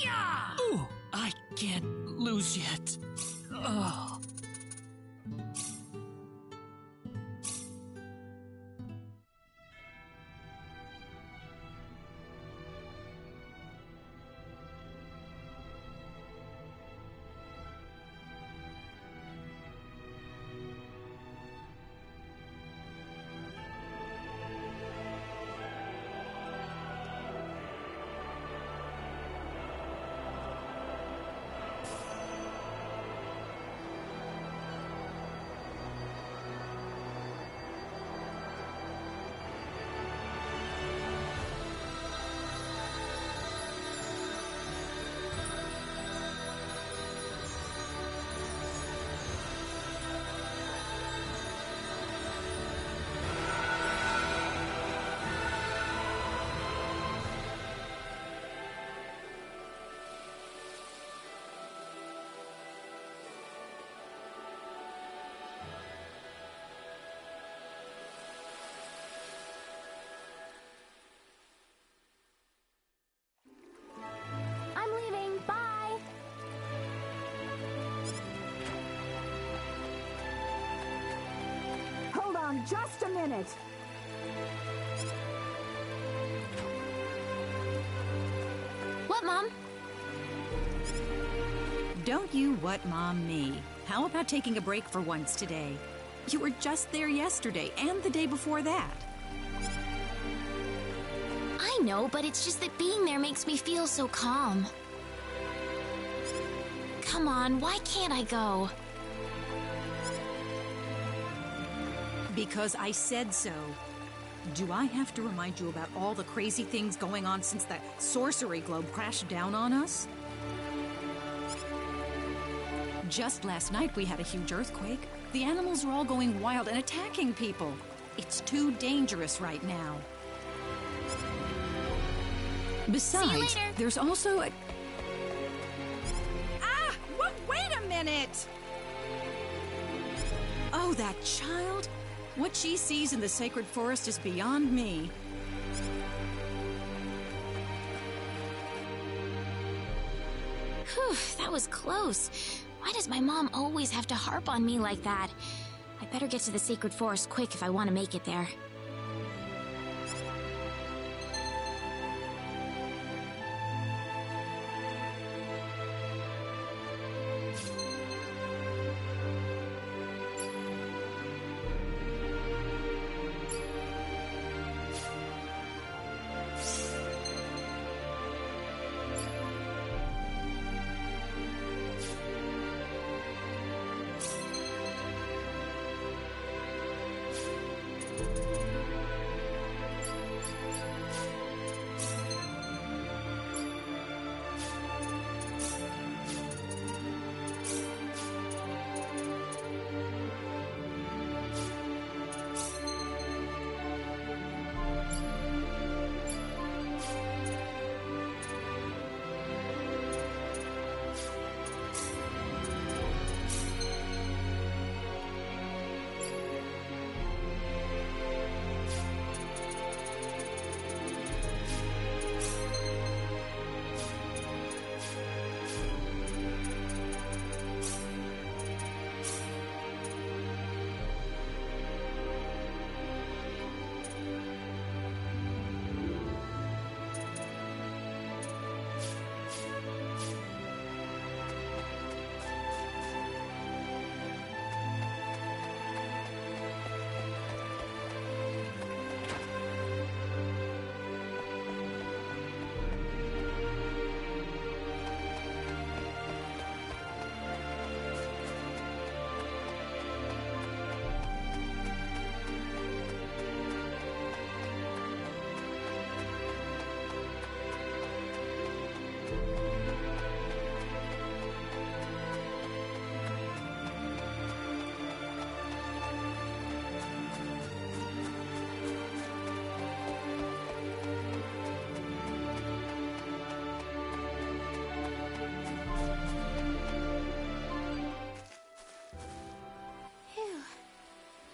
Ooh, I can't lose yet. Oh. I'm leaving. Bye. Hold on just a minute. What, Mom? Don't you what Mom me. How about taking a break for once today? You were just there yesterday and the day before that. I know, but it's just that being there makes me feel so calm. Come on, why can't I go? Because I said so. Do I have to remind you about all the crazy things going on since the sorcery globe crashed down on us? Just last night we had a huge earthquake. The animals are all going wild and attacking people. It's too dangerous right now. Besides, there's also a... Ah! Well, wait a minute! Oh, that child? What she sees in the sacred forest is beyond me. Whew, that was close. Why does my mom always have to harp on me like that? I better get to the sacred forest quick if I want to make it there.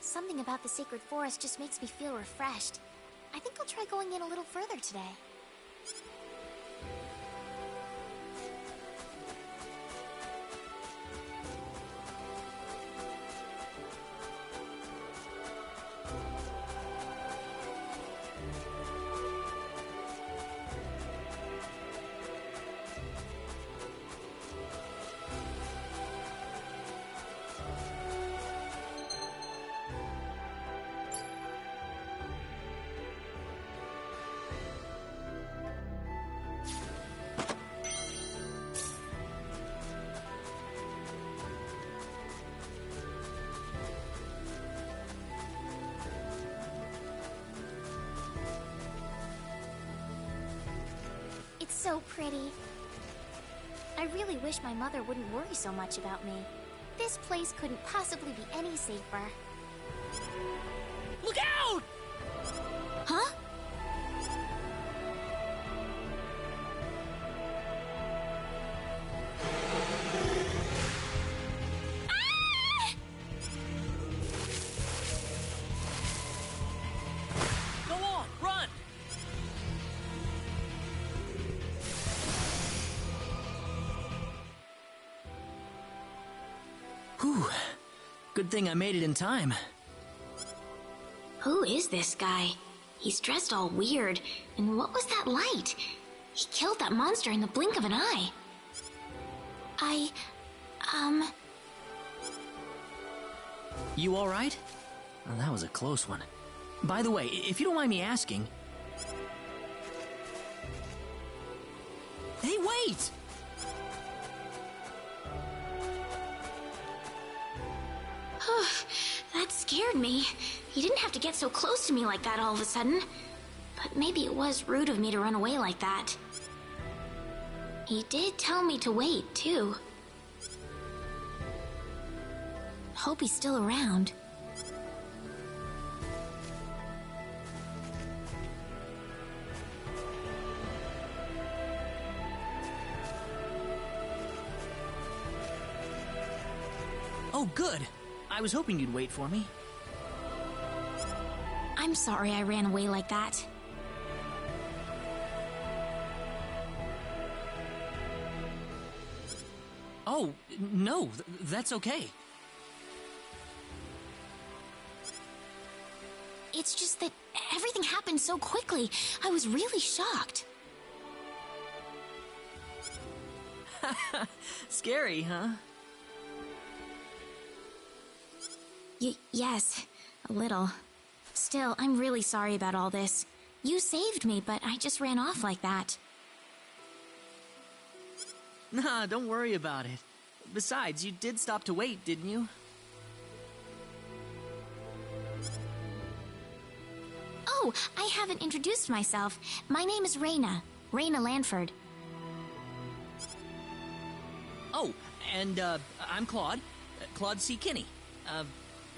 Something about the sacred forest just makes me feel refreshed. I think I'll try going in a little further today. so pretty. I really wish my mother wouldn't worry so much about me. This place couldn't possibly be any safer. Look out! Huh? Go on, run! Whew. Good thing I made it in time. Who is this guy? He's dressed all weird. And what was that light? He killed that monster in the blink of an eye. You alright? Well, that was a close one. By the way, if you don't mind me asking... Hey, wait! That scared me. He didn't have to get so close to me like that all of a sudden. But maybe it was rude of me to run away like that. He did tell me to wait, too. Hope he's still around. Oh, good. I was hoping you'd wait for me. I'm sorry I ran away like that. Oh, no, that's okay. It's just that everything happened so quickly. I was really shocked. Scary, huh? Yes, a little. Still, I'm really sorry about all this. You saved me, but I just ran off like that. Nah, don't worry about it. Besides, you did stop to wait, didn't you? Oh, I haven't introduced myself. My name is Rena. Rena Lanford. Oh, and, I'm Claude. Claude C. Kinney.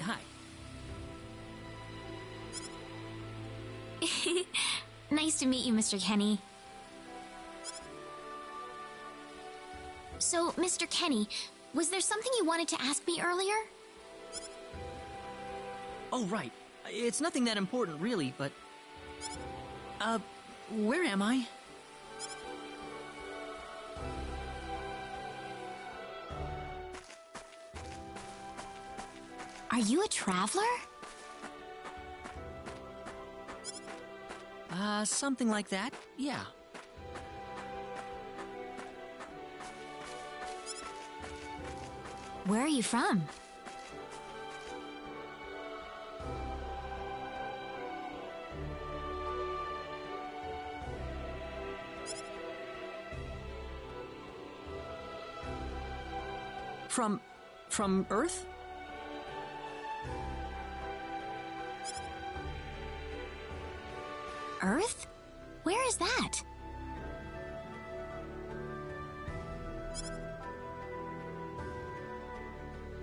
Hi. Nice to meet you, Mr. Kenny. So, Mr. Kenny, was there something you wanted to ask me earlier? Oh, right. It's nothing that important, really, but... where am I? Are you a traveler? Something like that, yeah. Where are you from? From Earth? Earth? Where is that?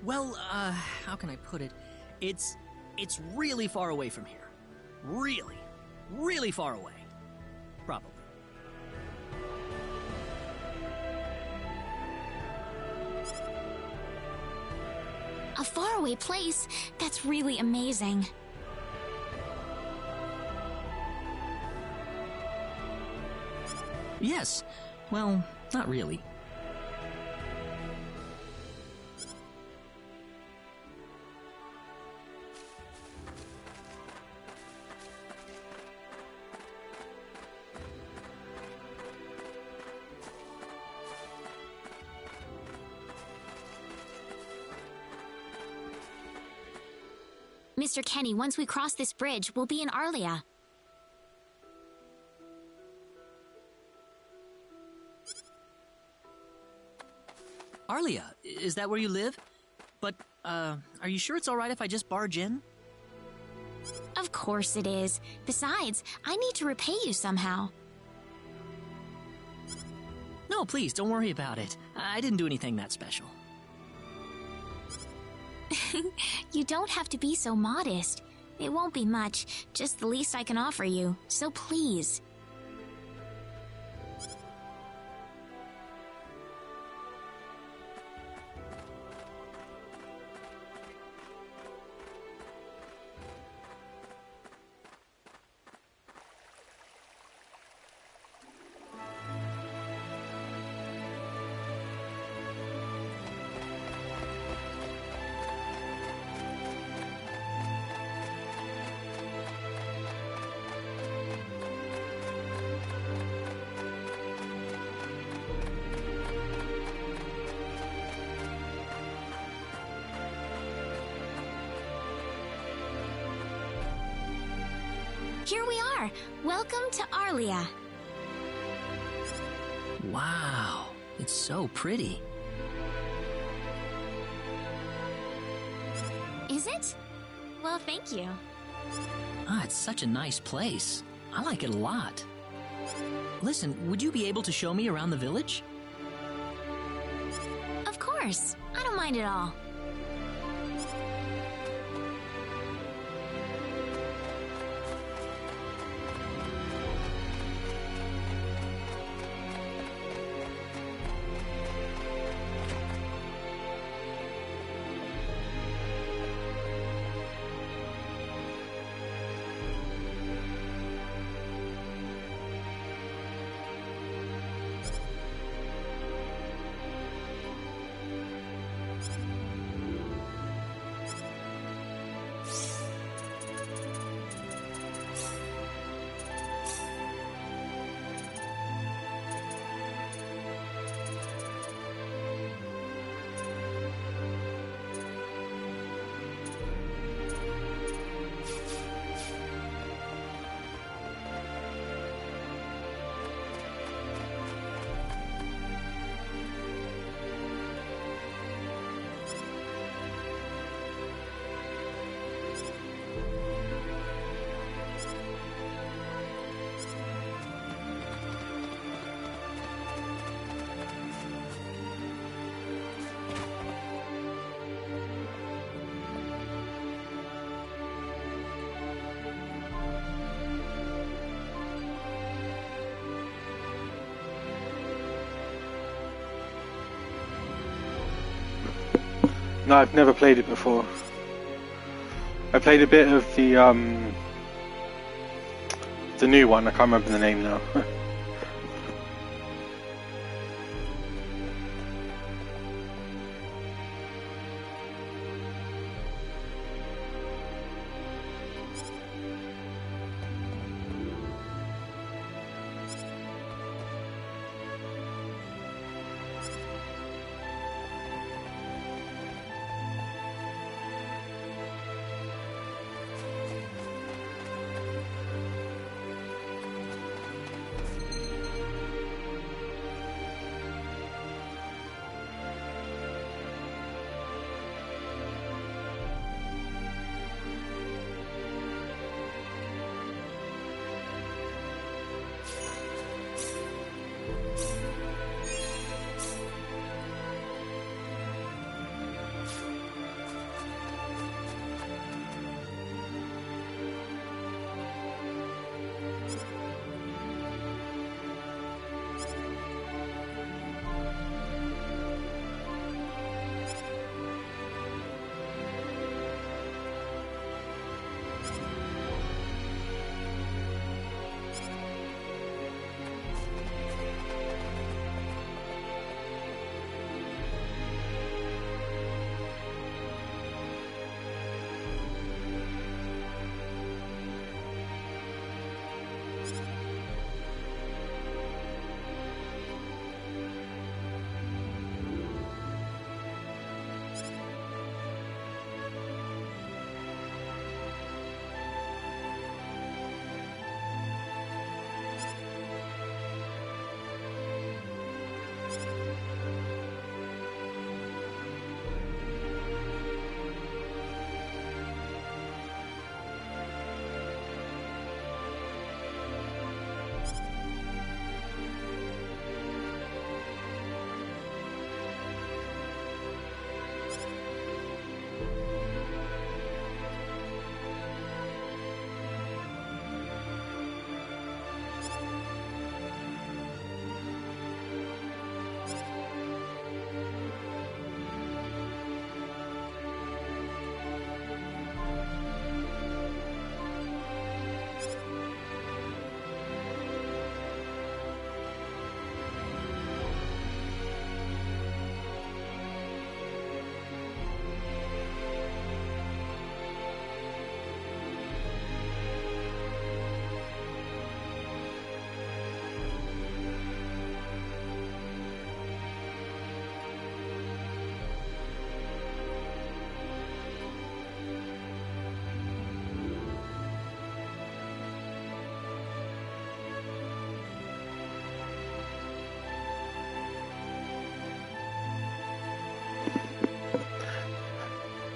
Well, how can I put it? It's really far away from here. Really, really far away. Probably. A faraway place? That's really amazing. Yes. Well, not really. Mr. Kenny, once we cross this bridge, we'll be in Arlia. Arlia, is that where you live? But, are you sure it's alright if I just barge in? Of course it is. Besides, I need to repay you somehow. No, please, don't worry about it. I didn't do anything that special. You don't have to be so modest. It won't be much, just the least I can offer you, so please. Here we are. Welcome to Arlia. Wow, it's so pretty. Is it? Well, thank you. Ah, it's such a nice place. I like it a lot. Listen, would you be able to show me around the village? Of course. I don't mind at all. No, I've never played it before. I played a bit of the new one. I can't remember the name now.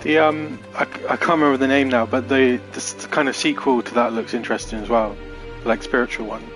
The I can't remember the name now, but the kind of sequel to that looks interesting as well, like spiritual one.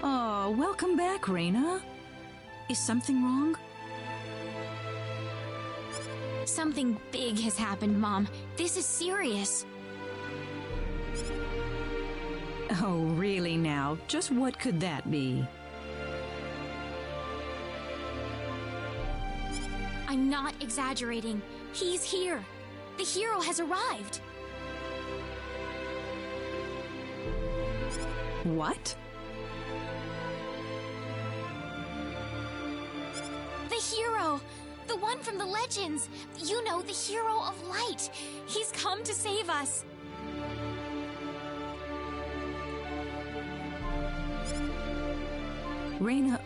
Oh, welcome back, Rena. Is something wrong? Something big has happened, Mom. This is serious. Oh, really now? Just what could that be? I'm not exaggerating. He's here. The hero has arrived. What? The hero! The one from the legends! You know, the hero of light! He's come to save us! Rena,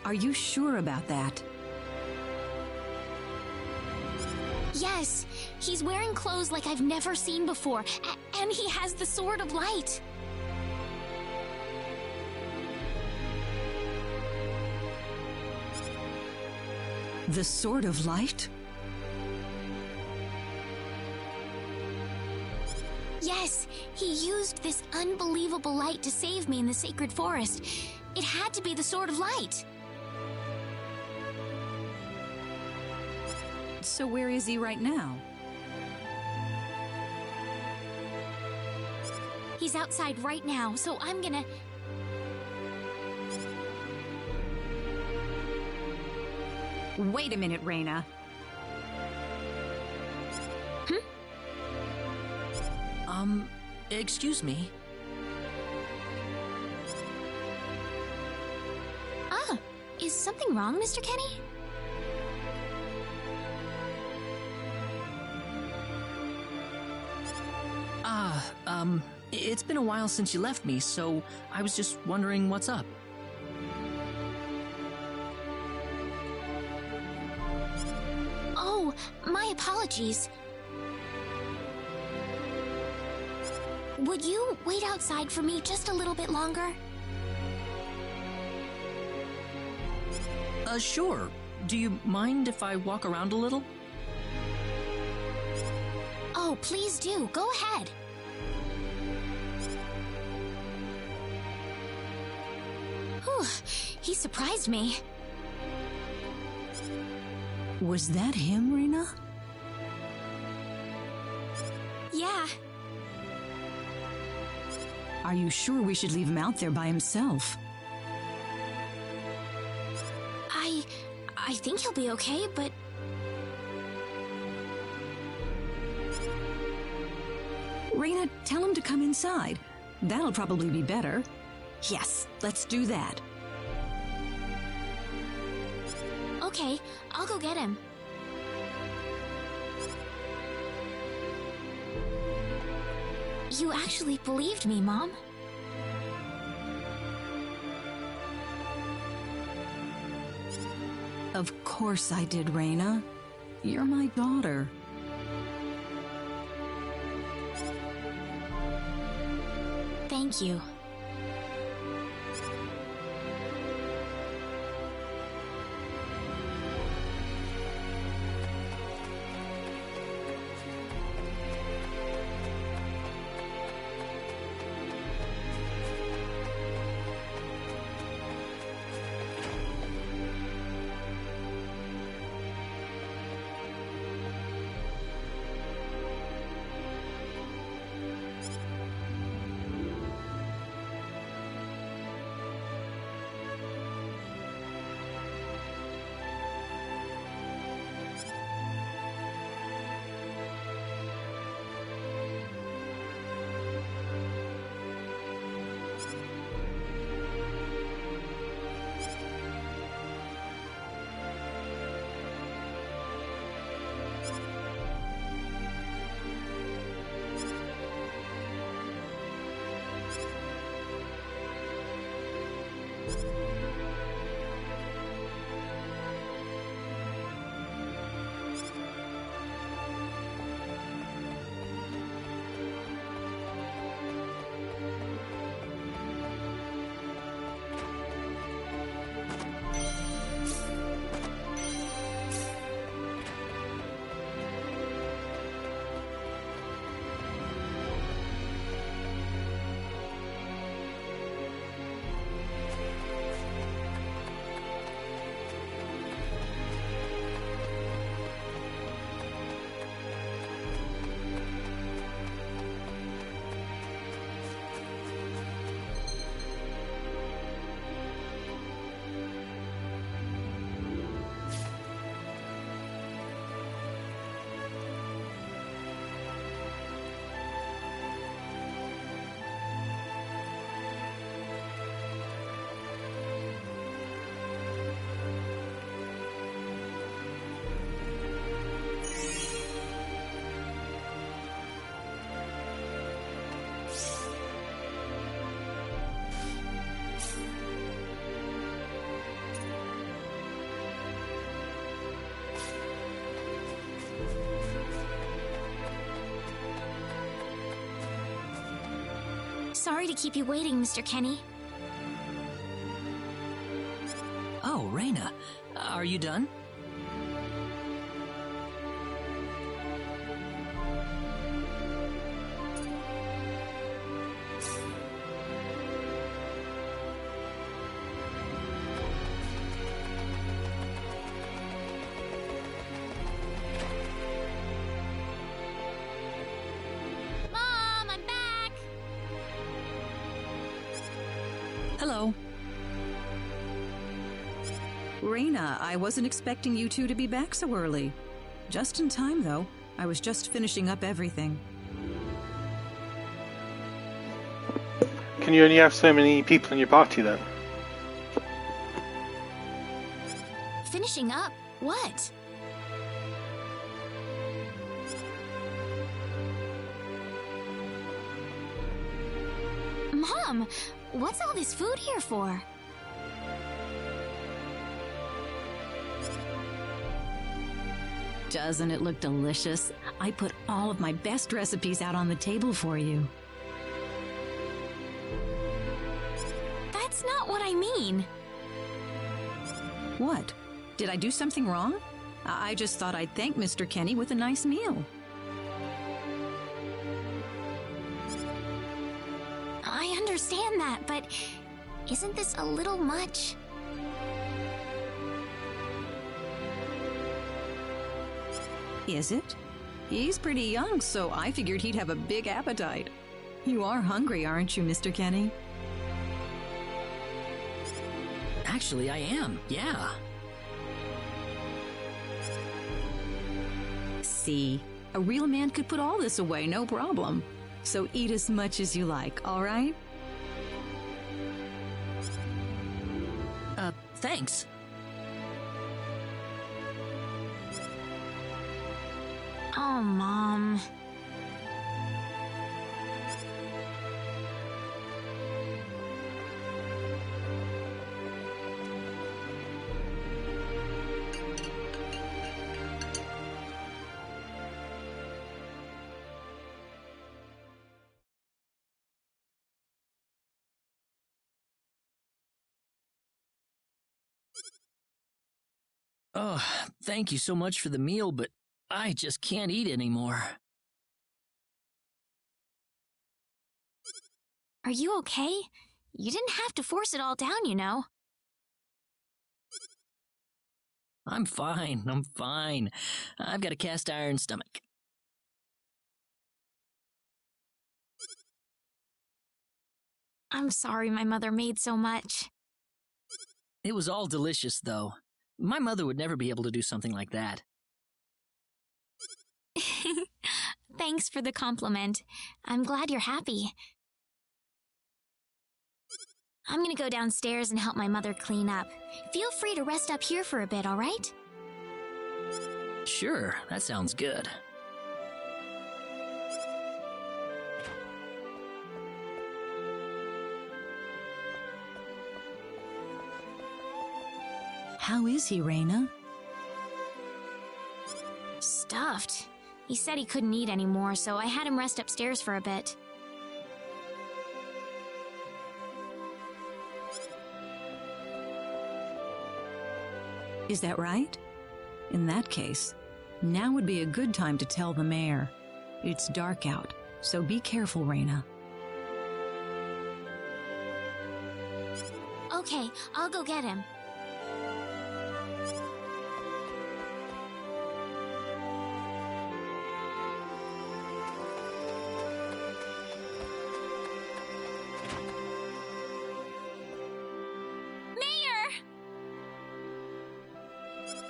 are you sure about that? Yes! He's wearing clothes like I've never seen before, and he has the Sword of Light! The Sword of Light? Yes, he used this unbelievable light to save me in the sacred forest. It had to be the Sword of Light. So where is he right now? He's outside right now, so I'm gonna... Wait a minute, Rena. Excuse me. Ah, is something wrong, Mr. Kenny? It's been a while since you left me, so I was just wondering what's up. Oh, my apologies. Would you wait outside for me just a little bit longer? Sure. Do you mind if I walk around a little? Oh, please do. Go ahead. Whew, he surprised me. Was that him, Rena? Yeah. Are you sure we should leave him out there by himself? I think he'll be okay, but... Rena, tell him to come inside. That'll probably be better. Yes, let's do that. Okay, I'll go get him. You actually believed me, Mom. Of course I did, Rena. You're my daughter. Thank you. Sorry to keep you waiting, Mr. Kenny. Oh, Rena, are you done? Hello. Rena, I wasn't expecting you two to be back so early. Just in time, though. I was just finishing up everything. Can you only have so many people in your party then? Finishing up? What? Mom, what's all this food here for? Doesn't it look delicious? I put all of my best recipes out on the table for you. That's not what I mean. What? Did I do something wrong? I just thought I'd thank Mr. Kenny with a nice meal. I understand that, but isn't this a little much? Is it? He's pretty young, so I figured he'd have a big appetite. You are hungry, aren't you, Mr. Kenny? Actually, I am, yeah. See, a real man could put all this away, no problem. So eat as much as you like, all right? Thanks. Oh, Mom. Oh, thank you so much for the meal, but I just can't eat anymore. Are you okay? You didn't have to force it all down, you know. I'm fine, I've got a cast iron stomach. I'm sorry my mother made so much. It was all delicious, though. My mother would never be able to do something like that. Thanks for the compliment. I'm glad you're happy. I'm gonna go downstairs and help my mother clean up. Feel free to rest up here for a bit, all right? Sure, that sounds good. How is he, Rena? Stuffed. He said he couldn't eat anymore, so I had him rest upstairs for a bit. Is that right? In that case, now would be a good time to tell the mayor. It's dark out, so be careful, Rena. Okay, I'll go get him.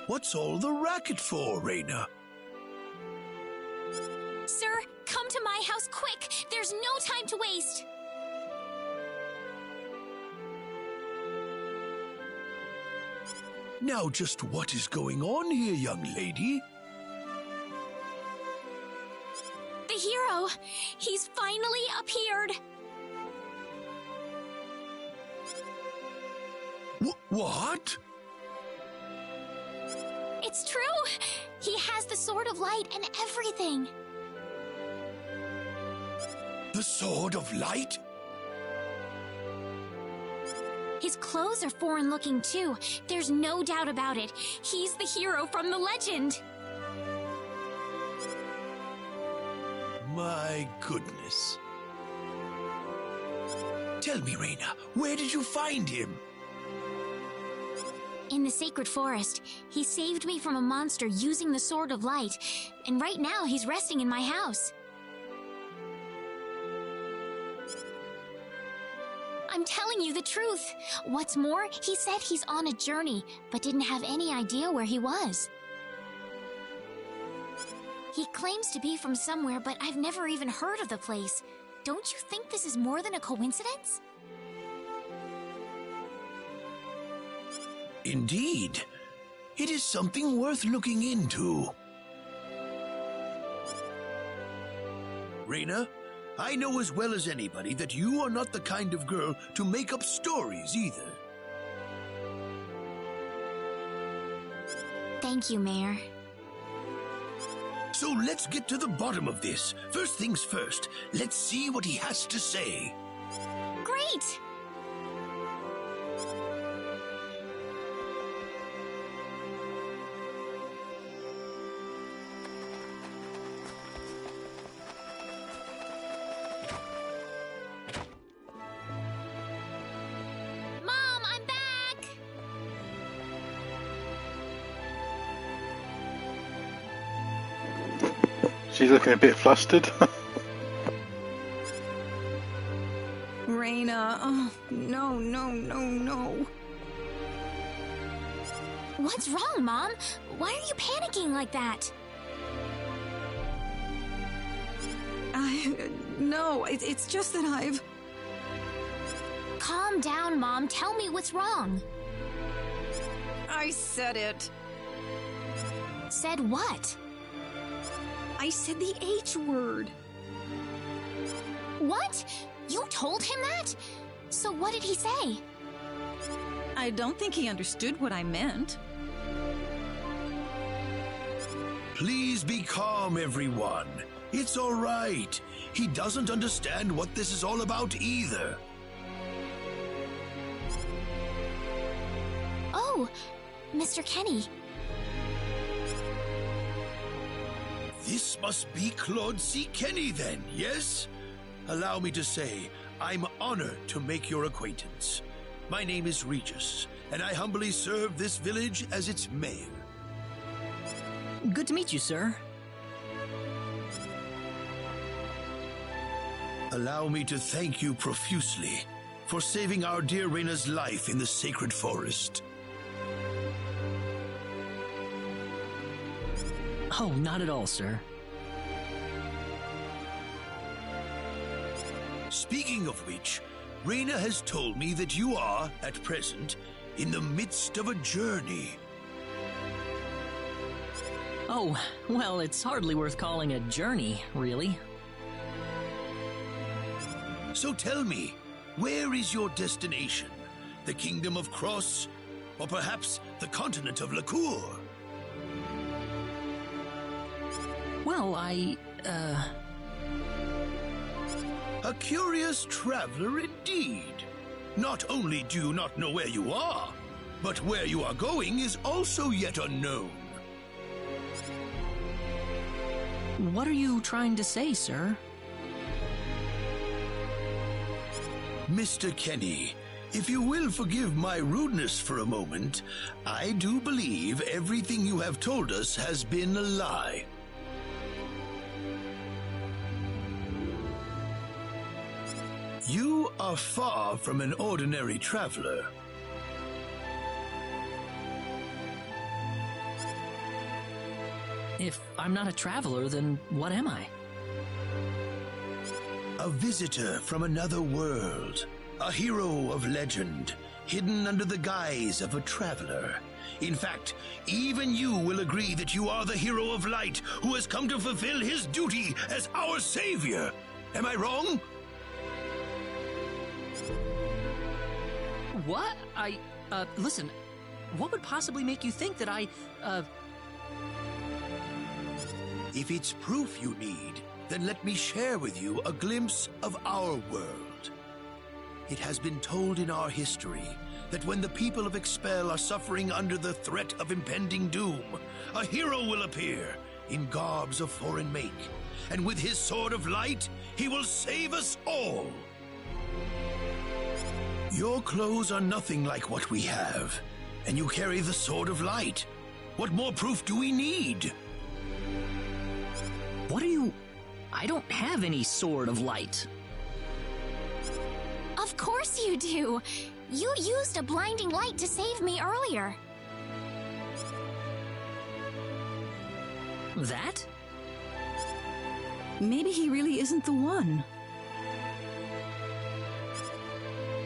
What's all the racket for, Rena? Sir, come to my house quick! There's no time to waste! Now just what is going on here, young lady? The hero! He's finally appeared! What? It's true! He has the Sword of Light and everything! The Sword of Light? His clothes are foreign-looking too. There's no doubt about it. He's the hero from the legend! My goodness. Tell me, Rena, where did you find him? In the Sacred Forest. He saved me from a monster using the Sword of Light, and right now he's resting in my house. I'm telling you the truth. What's more, he said he's on a journey, but didn't have any idea where he was. He claims to be from somewhere, but I've never even heard of the place. Don't you think this is more than a coincidence? Indeed. It is something worth looking into. Rena, I know as well as anybody that you are not the kind of girl to make up stories either. Thank you, Mayor. So let's get to the bottom of this. First things first, let's see what he has to say. Great! Mom, I'm back! She's looking a bit flustered. Rena, oh, no, no, no, no. What's wrong, Mom? Why are you panicking like that? No, it's just that I've... Calm down, Mom. Tell me what's wrong. I said it. Said what? I said the H word. What? You told him that? So what did he say? I don't think he understood what I meant. Please be calm, everyone. It's all right. He doesn't understand what this is all about either. Oh, Mr. Kenny. This must be Claude C. Kenny then, yes? Allow me to say, I'm honored to make your acquaintance. My name is Regis, and I humbly serve this village as its mayor. Good to meet you, sir. Allow me to thank you profusely for saving our dear Rena's life in the sacred forest. Oh, not at all, sir. Speaking of which, Rena has told me that you are, at present, in the midst of a journey. Oh, well, it's hardly worth calling a journey, really. So tell me, where is your destination? The Kingdom of Cross? Or perhaps the continent of Lacour? Well, A curious traveler indeed. Not only do you not know where you are, but where you are going is also yet unknown. What are you trying to say, sir? Mr. Kenny, if you will forgive my rudeness for a moment, I do believe everything you have told us has been a lie. You are far from an ordinary traveler. If I'm not a traveler, then what am I? A visitor from another world. A hero of legend, hidden under the guise of a traveler. In fact, even you will agree that you are the hero of light who has come to fulfill his duty as our savior. Am I wrong? What? Listen, what would possibly make you think that If it's proof you need, then let me share with you a glimpse of our world. It has been told in our history that when the people of Expel are suffering under the threat of impending doom, a hero will appear in garbs of foreign make, and with his sword of light, he will save us all. Your clothes are nothing like what we have, and you carry the sword of light. What more proof do we need? What are you... I don't have any sword of light. Of Of course you do! You used a blinding light to save me earlier. That? Maybe he really isn't the one.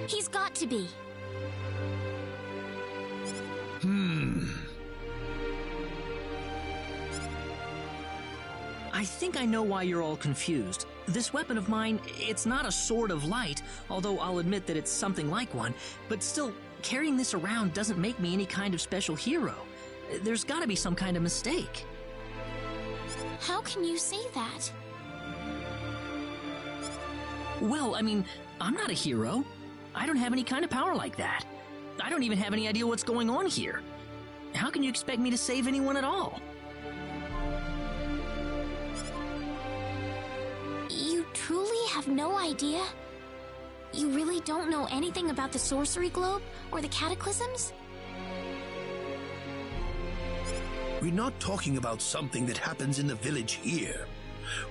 He's got to be. I think I know why you're all confused. This weapon of mine, it's not a sword of light, although I'll admit that it's something like one, but still, carrying this around doesn't make me any kind of special hero. There's gotta be some kind of mistake. How can you say that? Well, I mean, I'm not a hero. I don't have any kind of power like that. I don't even have any idea what's going on here. How can you expect me to save anyone at all? You truly have no idea? You really don't know anything about the sorcery globe or the cataclysms? We're not talking about something that happens in the village here.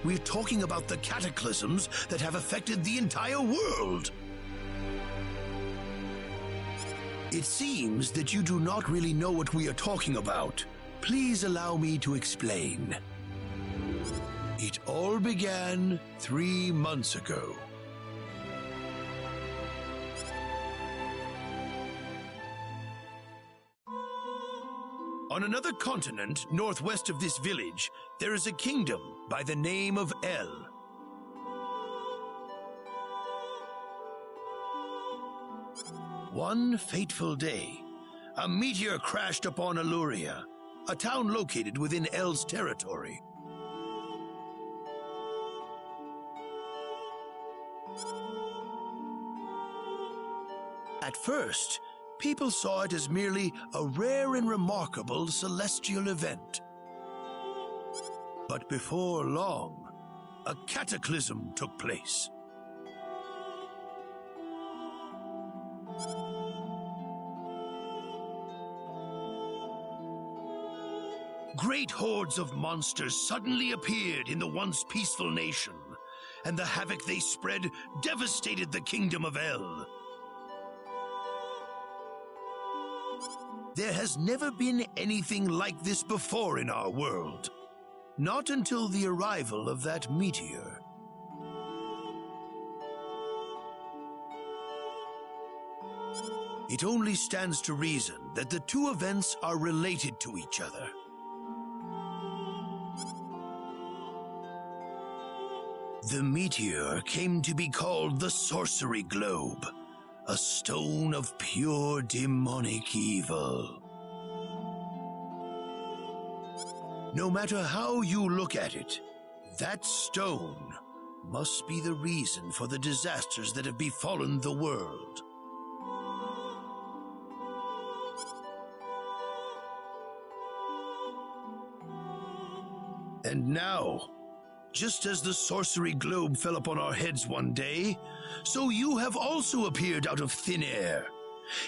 We're talking about the cataclysms that have affected the entire world. It seems that you do not really know what we are talking about. Please allow me to explain. It all began 3 months ago. On another continent, northwest of this village, there is a kingdom by the name of El. One fateful day, a meteor crashed upon Aluria, a town located within El's territory. At first, people saw it as merely a rare and remarkable celestial event. But before long, a cataclysm took place. Great hordes of monsters suddenly appeared in the once peaceful nation, and the havoc they spread devastated the kingdom of El. There has never been anything like this before in our world. Not until the arrival of that meteor. It only stands to reason that the two events are related to each other. The meteor came to be called the Sorcery Globe, a stone of pure demonic evil. No matter how you look at it, that stone must be the reason for the disasters that have befallen the world. And now, just as the sorcery globe fell upon our heads one day, so you have also appeared out of thin air.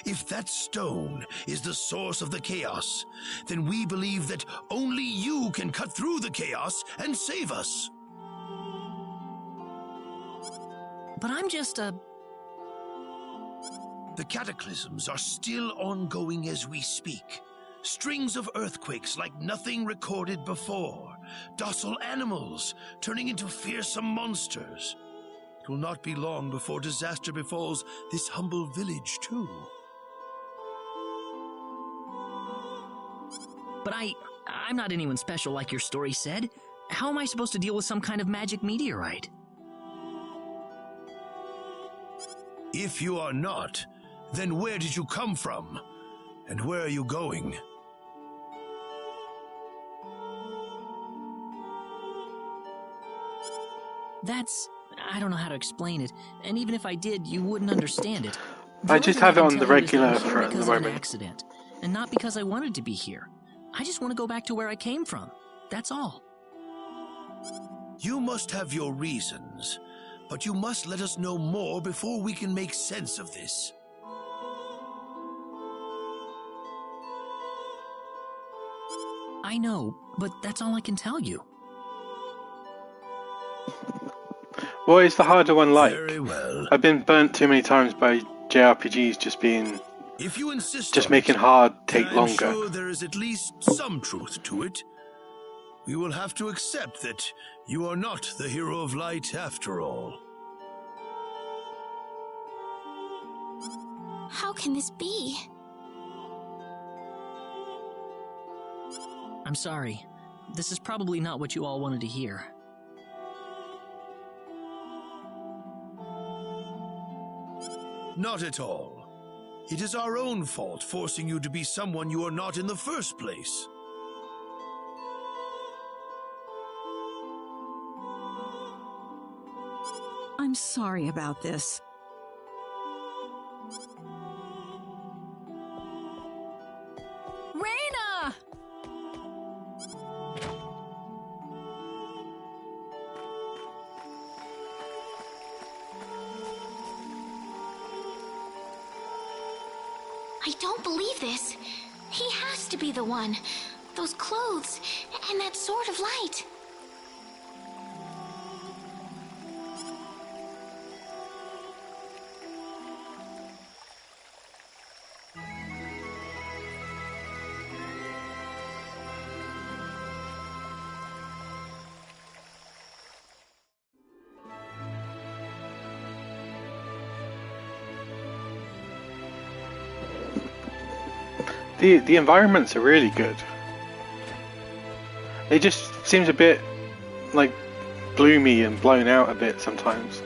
If that stone is the source of the chaos, then we believe that only you can cut through the chaos and save us. But I'm just a... The cataclysms are still ongoing as we speak. Strings of earthquakes like nothing recorded before. Docile animals turning into fearsome monsters. It will not be long before disaster befalls this humble village, too. But I'm not anyone special like your story said. How am I supposed to deal with some kind of magic meteorite? If you are not, then where did you come from? And where are you going? I don't know how to explain it, and even if I did, you wouldn't understand it. I just have it on the regular for for at the because of an moment. accident, and not because I wanted to be here. I just want to go back to where I came from. That's all. You must have your reasons, but you must let us know more before we can make sense of this. I know, but that's all I can tell you. What is the harder one like? Very well. I've been burnt too many times by JRPGs If you insist just on making it, hard then take I'm longer. sure there is at least some truth to it. We will have to accept that you are not the hero of light after all. How can this be? I'm sorry. This is probably not what you all wanted to hear. Not at all. It is our own fault forcing you to be someone you are not in the first place. I'm sorry about this. Rena! I don't believe this. He has to be the one. Those clothes, and that sword of light. The environments are really good. It just seems a bit like gloomy and blown out a bit sometimes.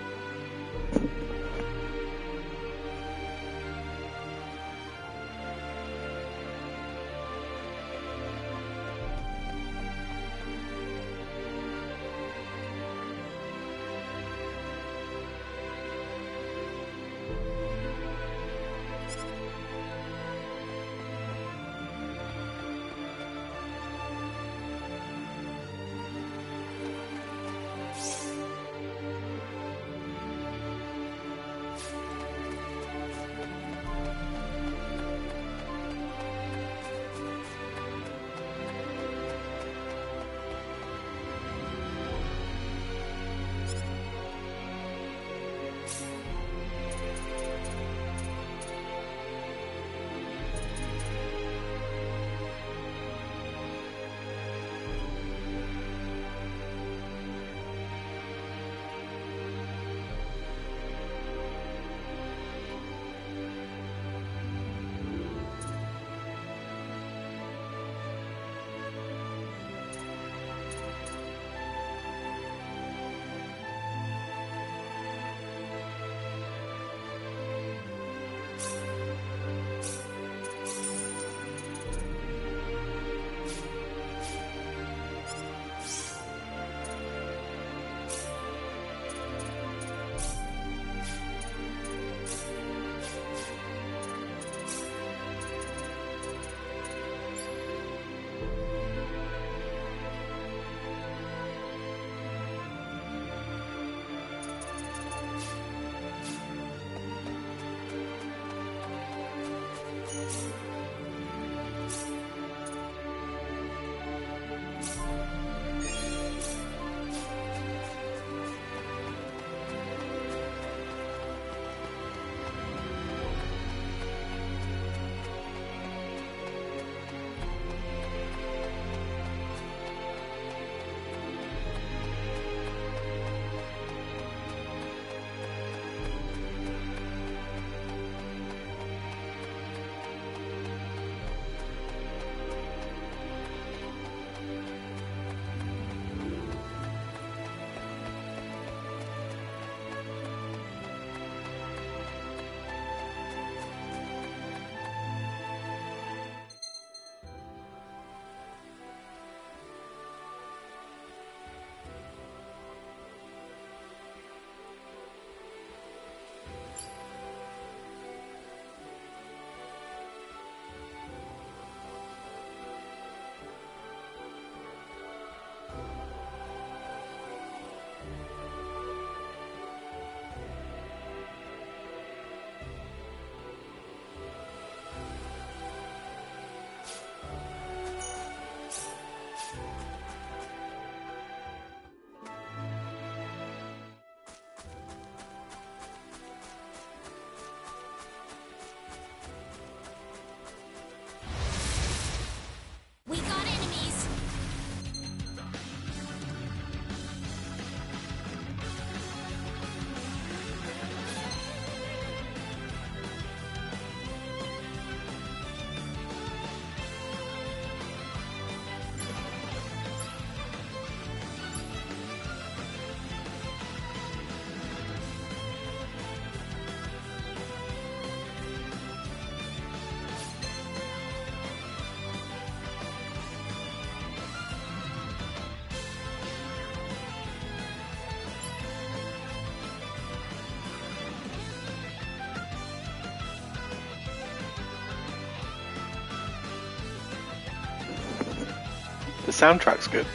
soundtrack's good.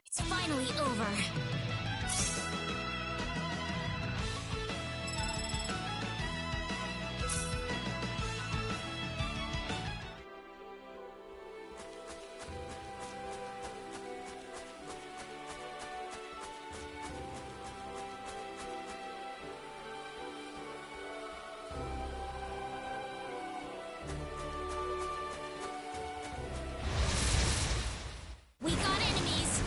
It's finally over. We got enemies.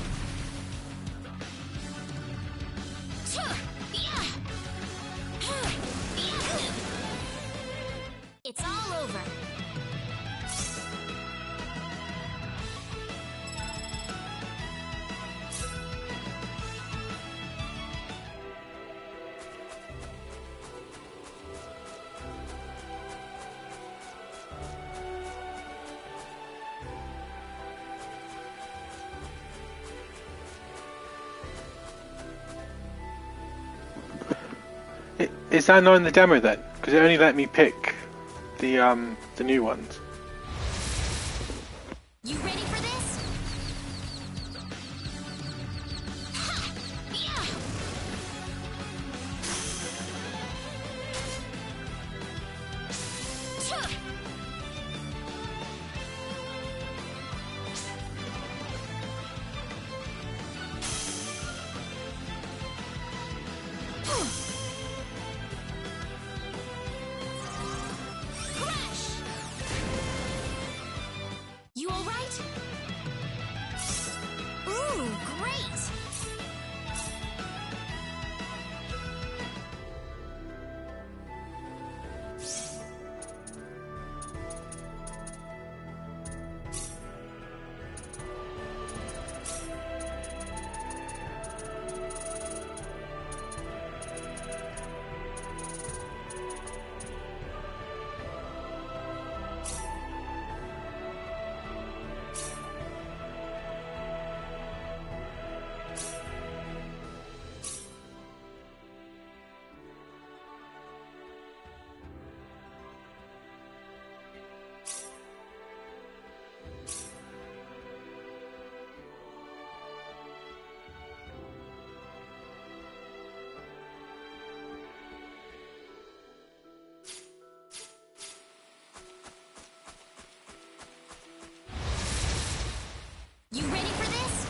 It's all over. Is that not in the demo then? Because it only let me pick the new ones. You ready for this? Crash! You all right? Ooh, great! You ready for this?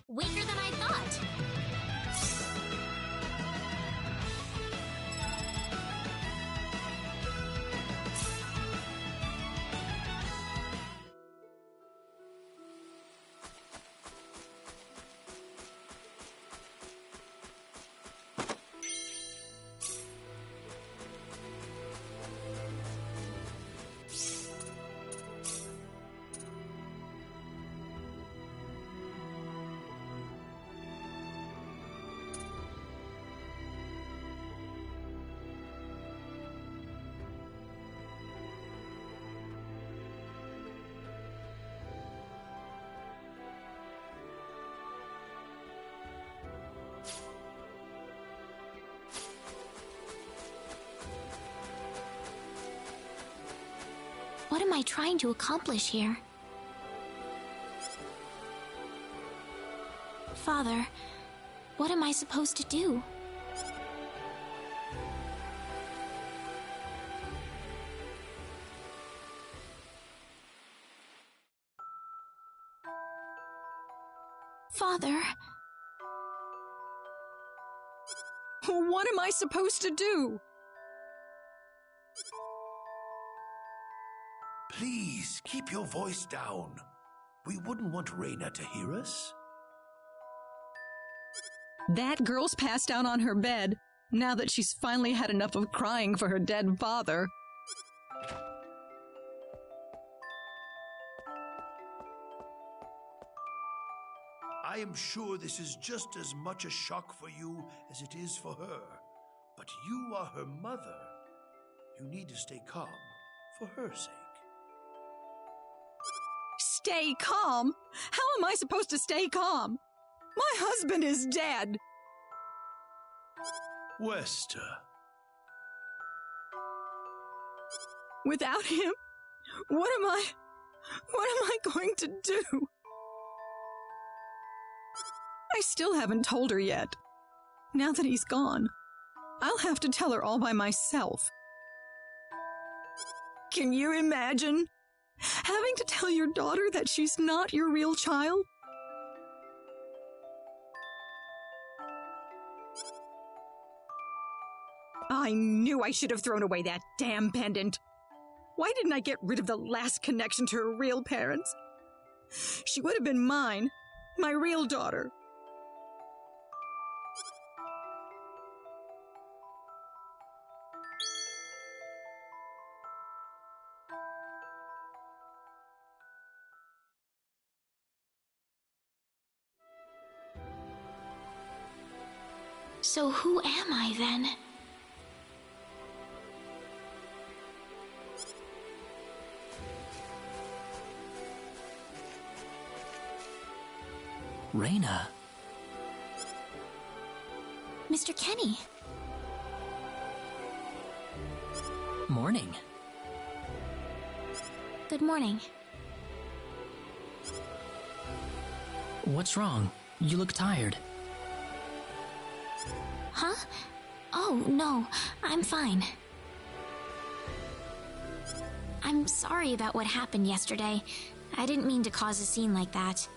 Weaker than I thought. What am I trying to accomplish here? Father, what am I supposed to do? Father, What am I supposed to do? Please, keep your voice down. We wouldn't want Rena to hear us. That girl's passed out on her bed, now that she's finally had enough of crying for her dead father. I am sure this is just as much a shock for you as it is for her. But you are her mother. You need to stay calm for her sake. Stay calm? How am I supposed to stay calm? My husband is dead. Wester. Without him, what am I going to do? I still haven't told her yet. Now that he's gone, I'll have to tell her all by myself. Can you imagine having to tell your daughter that she's not your real child? I knew I should have thrown away that damn pendant. Why didn't I get rid of the last connection to her real parents? She would have been mine, my real daughter. So who am I then? Rena. Mr. Kenny. Morning. Good morning. What's wrong? You look tired. Huh? Oh, no, I'm fine. I'm sorry about what happened yesterday. I didn't mean to cause a scene like that.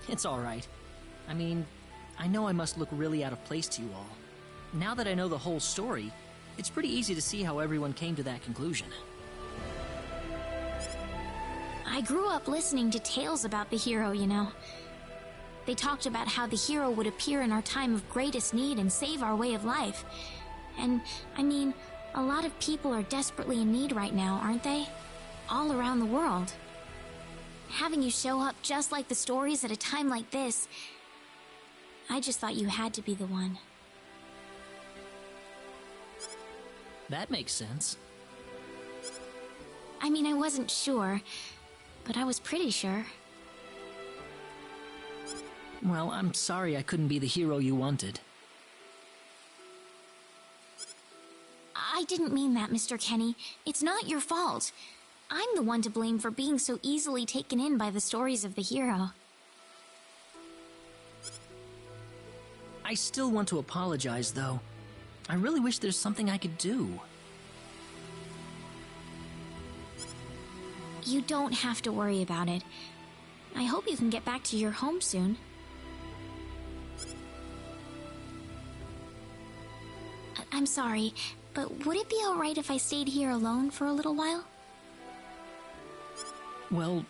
It's alright. I mean, I know I must look really out of place to you all. Now that I know the whole story, it's pretty easy to see how everyone came to that conclusion. I grew up listening to tales about the hero, you know. They talked about how the hero would appear in our time of greatest need and save our way of life. And, I mean, a lot of people are desperately in need right now, aren't they? All around the world. Having you show up just like the stories at a time like this, I just thought you had to be the one. That makes sense. I mean, I wasn't sure, but I was pretty sure. Well, I'm sorry I couldn't be the hero you wanted. I didn't mean that, Mr. Kenny. It's not your fault. I'm the one to blame for being so easily taken in by the stories of the hero. I still want to apologize, though. I really wish there's something I could do. You don't have to worry about it. I hope you can get back to your home soon. I'm sorry, but would it be alright if I stayed here alone for a little while? Well,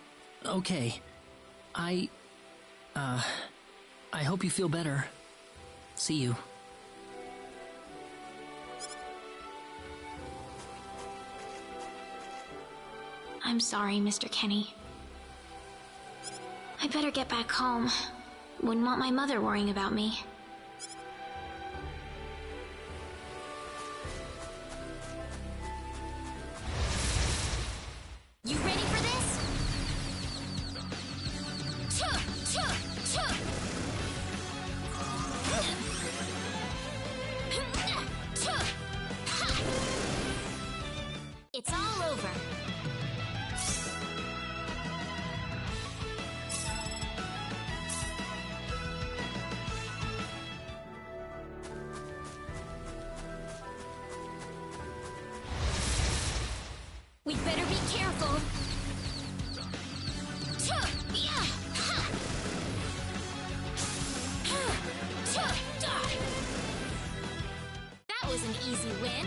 okay. I hope you feel better. See you. I'm sorry, Mr. Kenny. I better get back home. Wouldn't want my mother worrying about me. You ready for this? It's all over. We better be careful. That was an easy win.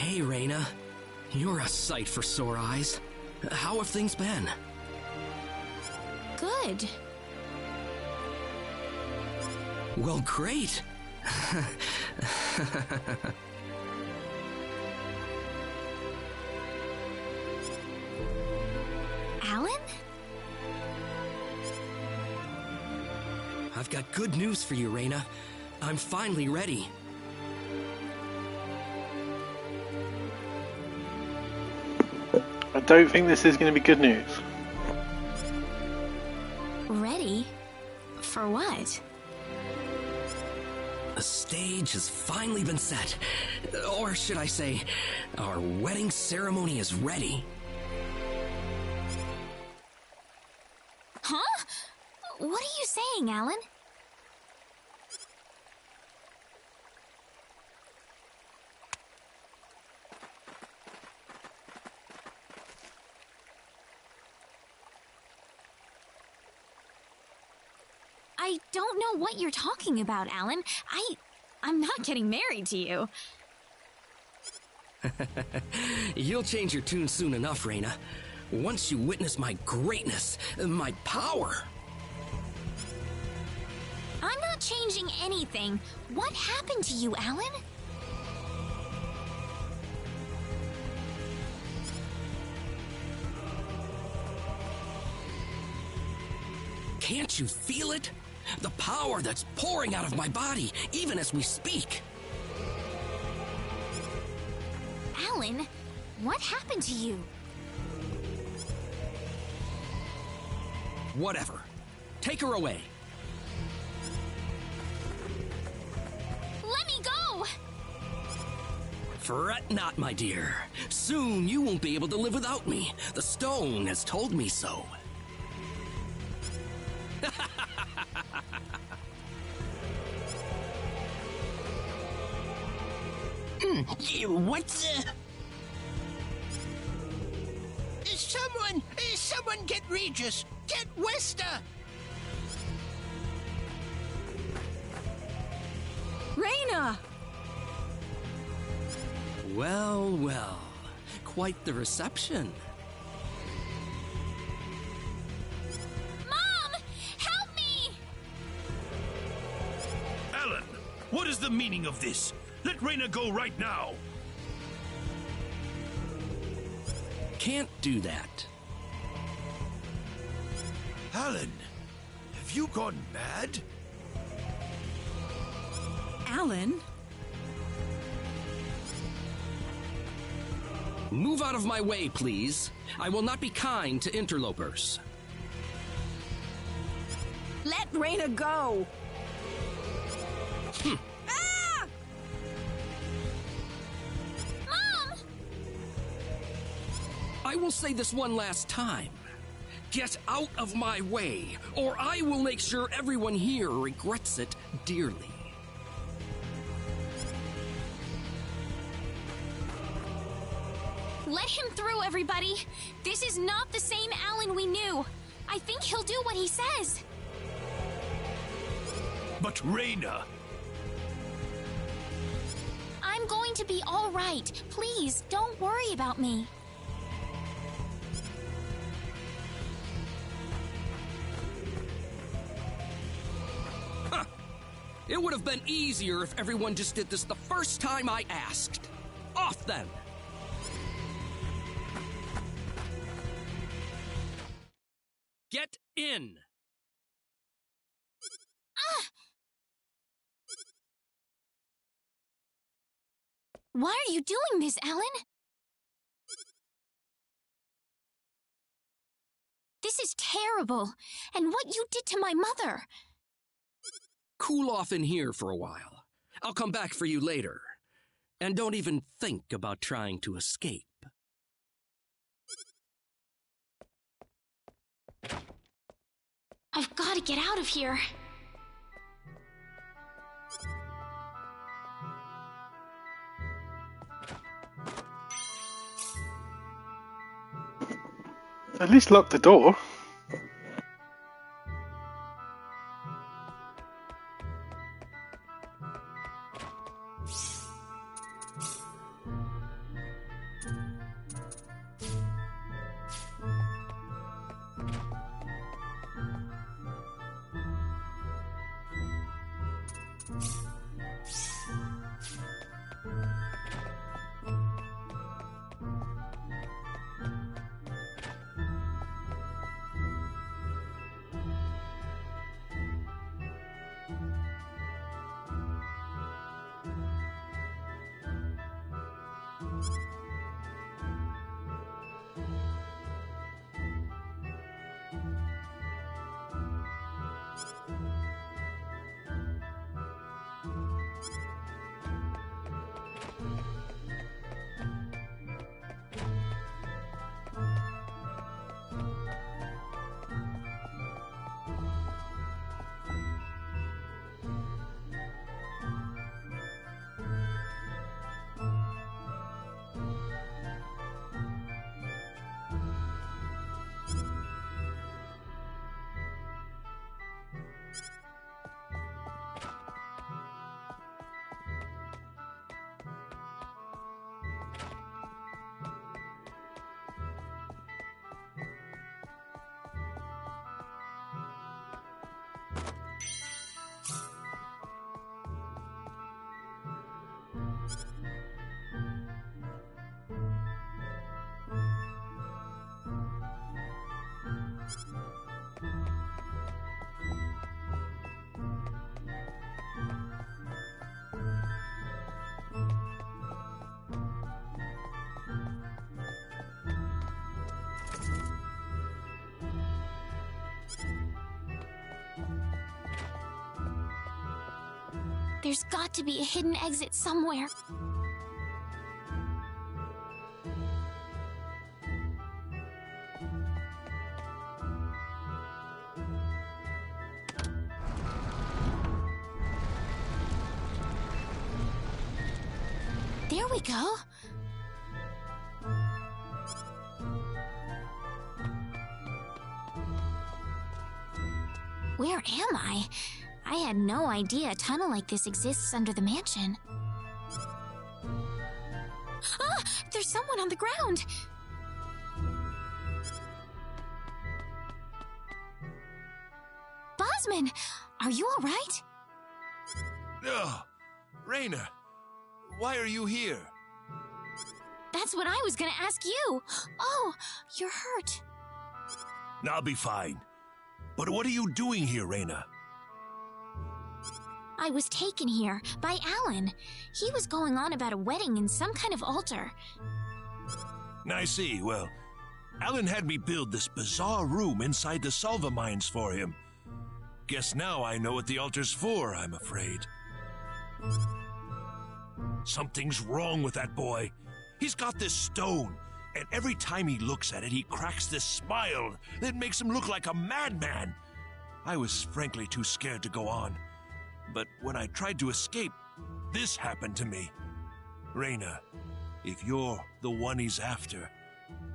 Hey, Rena. You're a sight for sore eyes. How have things been? Good. Well, great. Alan? I've got good news for you, Rena. I'm finally ready. I don't think this is going to be good news. Ready? For what? The stage has finally been set. Or should I say, our wedding ceremony is ready. Huh? What are you saying, Alan? I don't know what you're talking about, Alan. I'm not getting married to you. You'll change your tune soon enough, Rena. Once you witness my greatness, my power. I'm not changing anything. What happened to you, Alan? Can't you feel it? The power that's pouring out of my body, even as we speak. Alan, what happened to you? Whatever. Take her away. Let me go! Fret not, my dear. Soon you won't be able to live without me. The stone has told me so. What's Someone get Regis! Get Wester! Rena! Well, well. Quite the reception. Mom! Help me! Alan, what is the meaning of this? Let Rena go right now! Can't do that. Alan, have you gone mad? Alan? Move out of my way, please. I will not be kind to interlopers. Let Rena go! Ah! Mom! I will say this one last time. Get out of my way, or I will make sure everyone here regrets it dearly. Let him through, everybody! This is not the same Alan we knew. I think he'll do what he says. But Rena... I'm going to be all right. Please, don't worry about me. It would have been easier if everyone just did this the first time I asked. Off then! Get in! Why are you doing this, Alan? This is terrible. And what you did to my mother. Cool off in here for a while. I'll come back for you later. And don't even think about trying to escape. I've got to get out of here. At least lock the door. There's got to be a hidden exit somewhere. There we go. Where am I? I had no idea a tunnel like this exists under the mansion. Ah! There's someone on the ground! Bosman! Are you alright? Oh, Rena, why are you here? That's what I was gonna ask you! Oh, you're hurt. I'll be fine. But what are you doing here, Rena? I was taken here by Alan. He was going on about a wedding in some kind of altar. I see. Well, Alan had me build this bizarre room inside the Salva mines for him. Guess now I know what the altar's for, I'm afraid. Something's wrong with that boy. He's got this stone, and every time he looks at it, he cracks this smile that makes him look like a madman. I was frankly too scared to go on. But when I tried to escape, this happened to me. Rena, if you're the one he's after,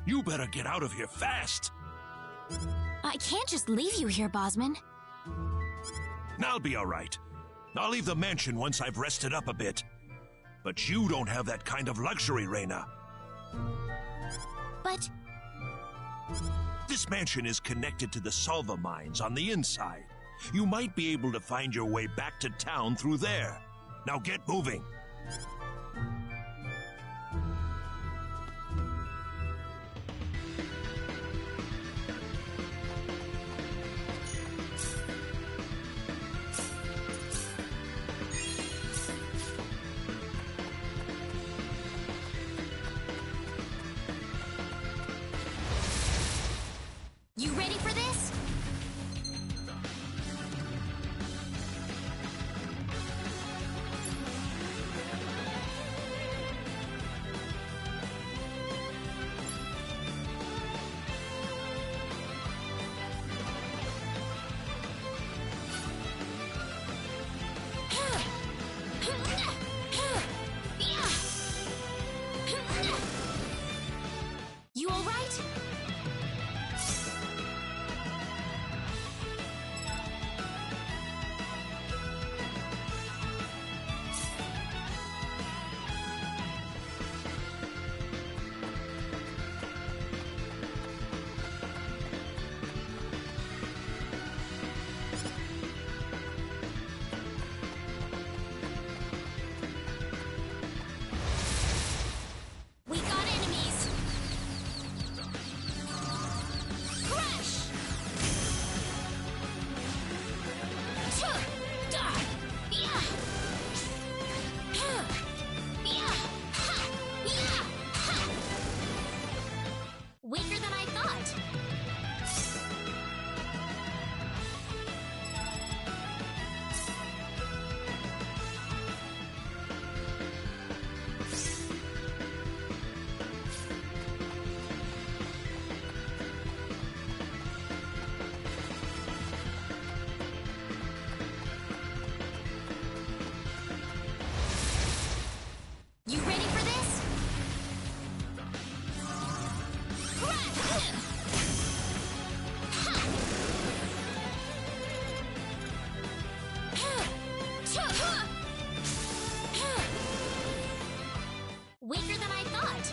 you better get out of here fast. I can't just leave you here, Bosman. I'll be all right. I'll leave the mansion once I've rested up a bit. But you don't have that kind of luxury, Rena. But... This mansion is connected to the Salva mines on the inside. You might be able to find your way back to town through there. Now get moving. You ready for this? Weaker than I thought.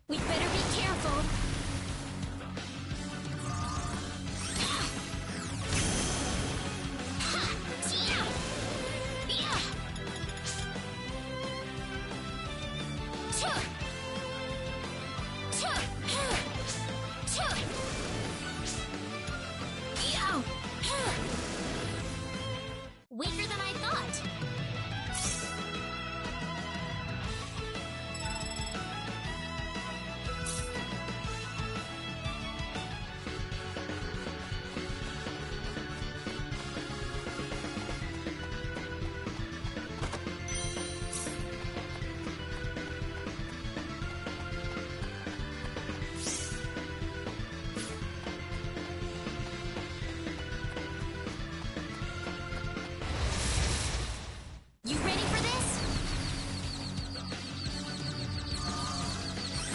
We'd better be careful. Weaker than I thought. You ready for this?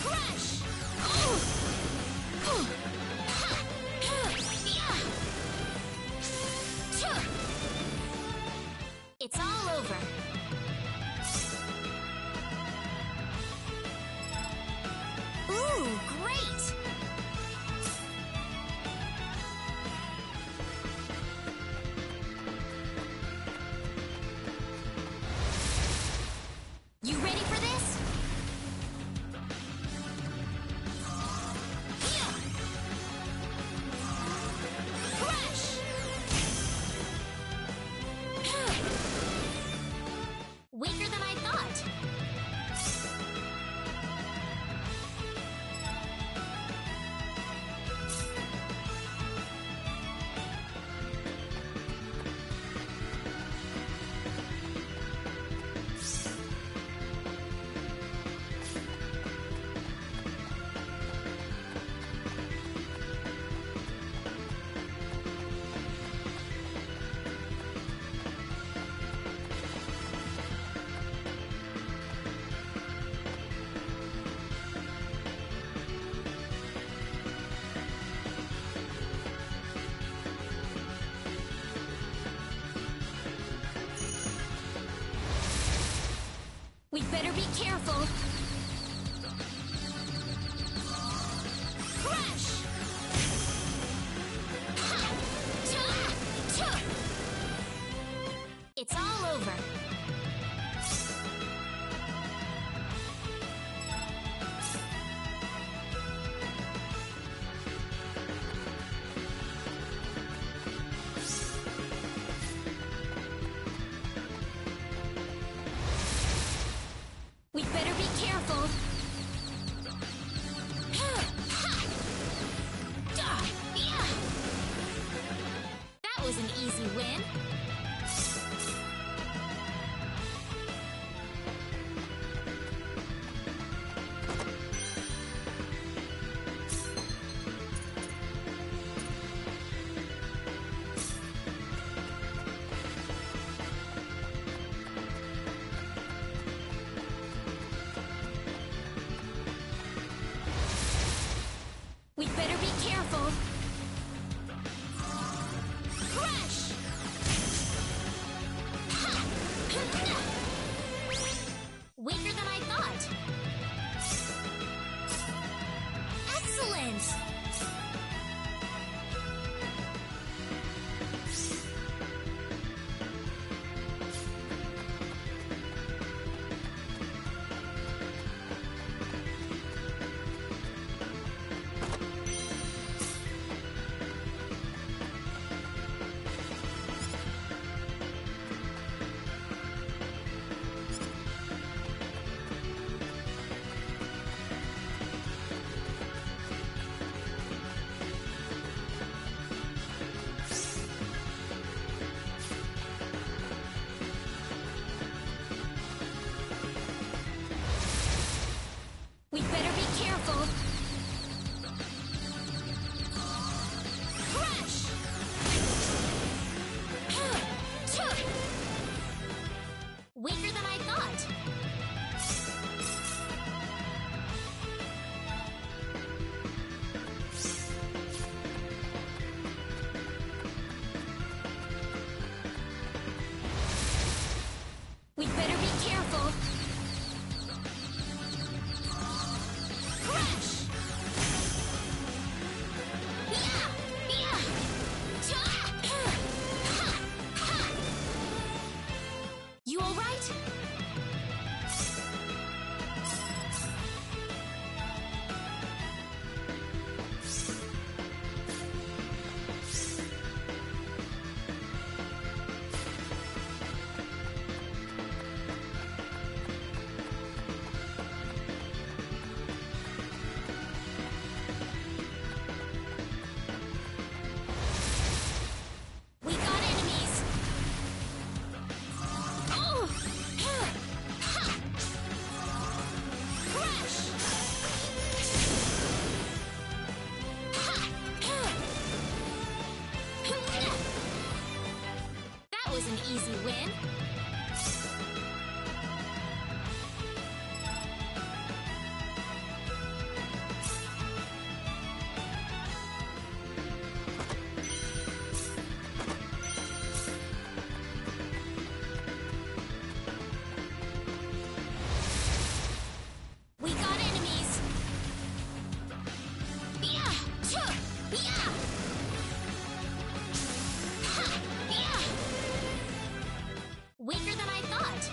Crush! It's all over. Ooh, great! You ready for this? Crush! Weaker than I thought. We'd better be careful. Crush! It's all over. We'd better be careful. That was an easy win. We'd better be careful. Yeah! Ha! Yeah! Weaker than I thought.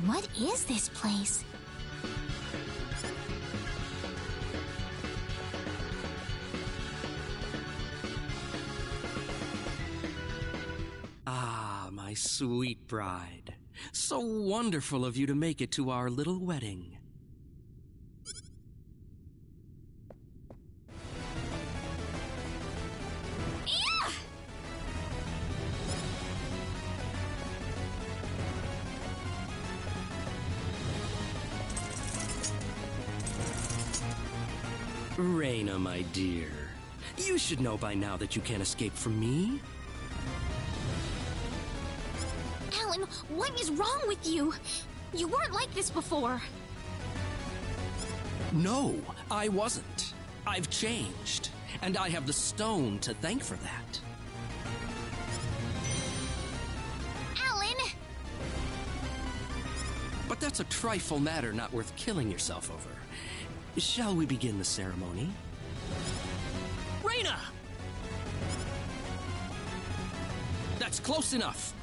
What is this place? Ah, my sweet bride. So wonderful of you to make it to our little wedding. Rena, my dear, you should know by now that you can't escape from me. Alan, what is wrong with you? You weren't like this before. No, I wasn't. I've changed, and I have the stone to thank for that. Alan! But that's a trifle matter not worth killing yourself over. Shall we begin the ceremony? Rena! That's close enough.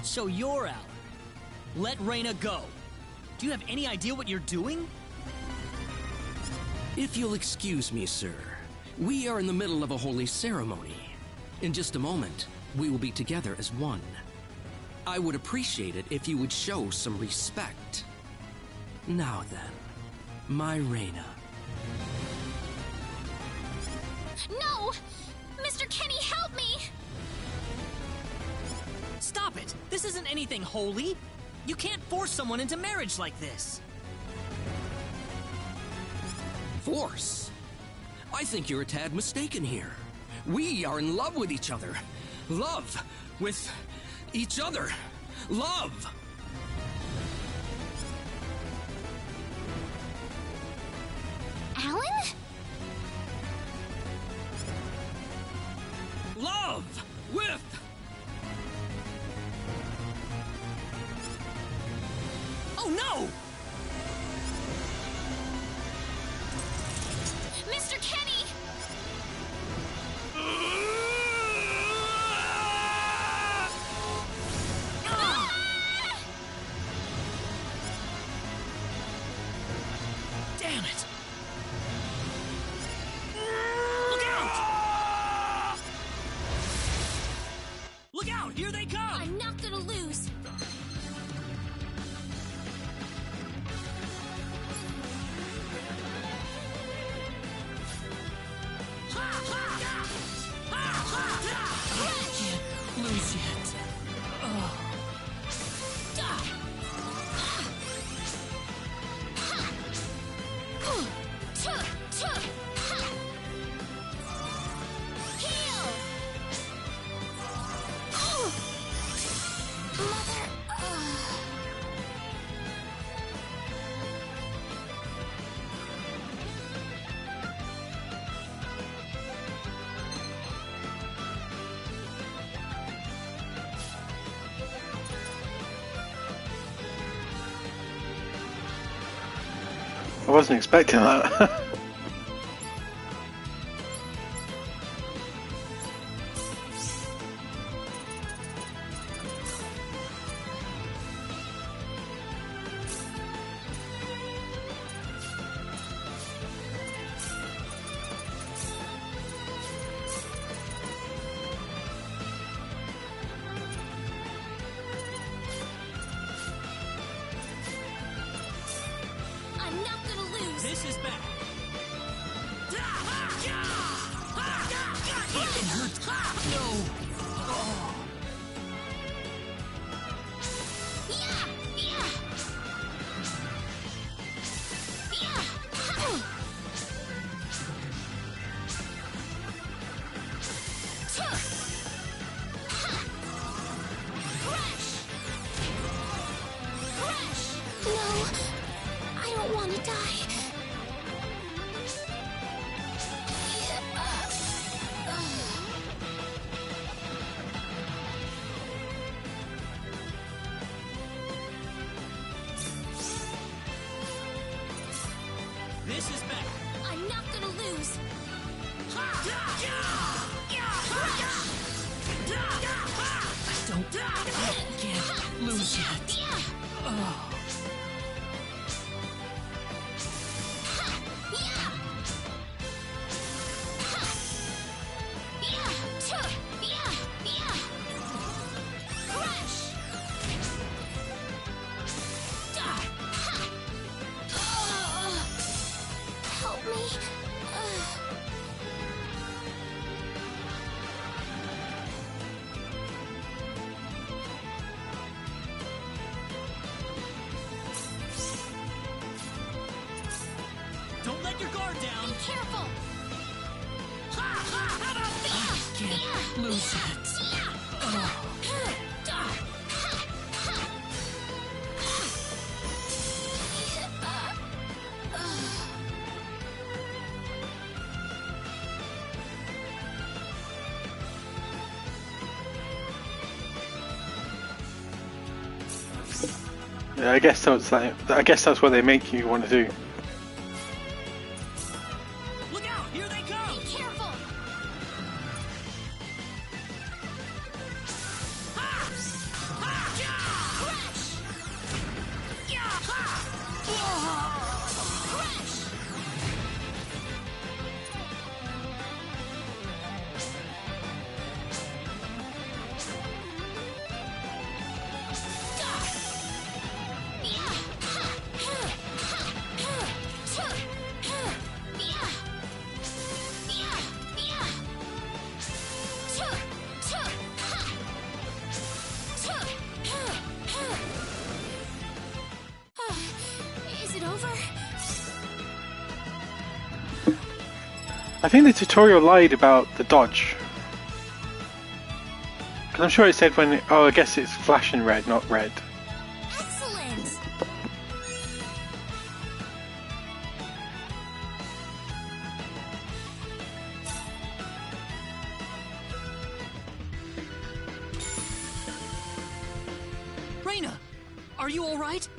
So you're Alan. Let Rena go. Do you have any idea what you're doing? If you'll excuse me, sir, we are in the middle of a holy ceremony. In just a moment, we will be together as one. I would appreciate it if you would show some respect. Now then, my Rena. No! Mr. Kenny, help me! Stop it! This isn't anything holy! You can't force someone into marriage like this! Force? I think you're a tad mistaken here. We are in love with each other. Love with each other. Love! Alan? Love with... Oh no! Mr. Kenny! Damn it! Look out! Look out! Here they come! I'm not gonna lose! Can't lose yet. Oh. I wasn't expecting that. I'm not gonna lose! This is bad. It hurts. No! Yeah! Yeah! Yeah! Crash! don't want to die. This is bad. I'm not gonna lose. I can't lose yet. Oh. Help me. Don't let your guard down. Be careful. I can't lose yet. Oh. Yeah, I guess that's like, I guess that's what they make you want to do. Look out! Here they come! Be careful. Is it over? I think the tutorial lied about the dodge. Because I'm sure it said when... oh, I guess it's flashing red, not red. Excellent. Rena, are you all right?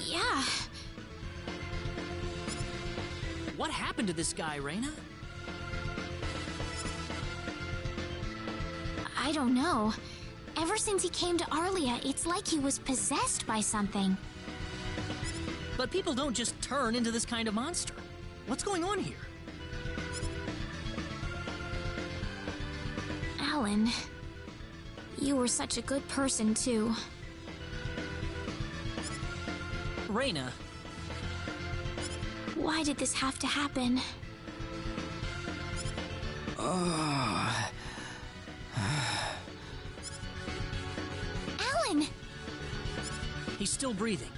Yeah. What happened to this guy, Rena? I don't know. Ever since he came to Arlia, it's like he was possessed by something. But people don't just turn into this kind of monster. What's going on here? Alan, you were such a good person, too. Rena, Why did this have to happen? Alan! he's still breathing.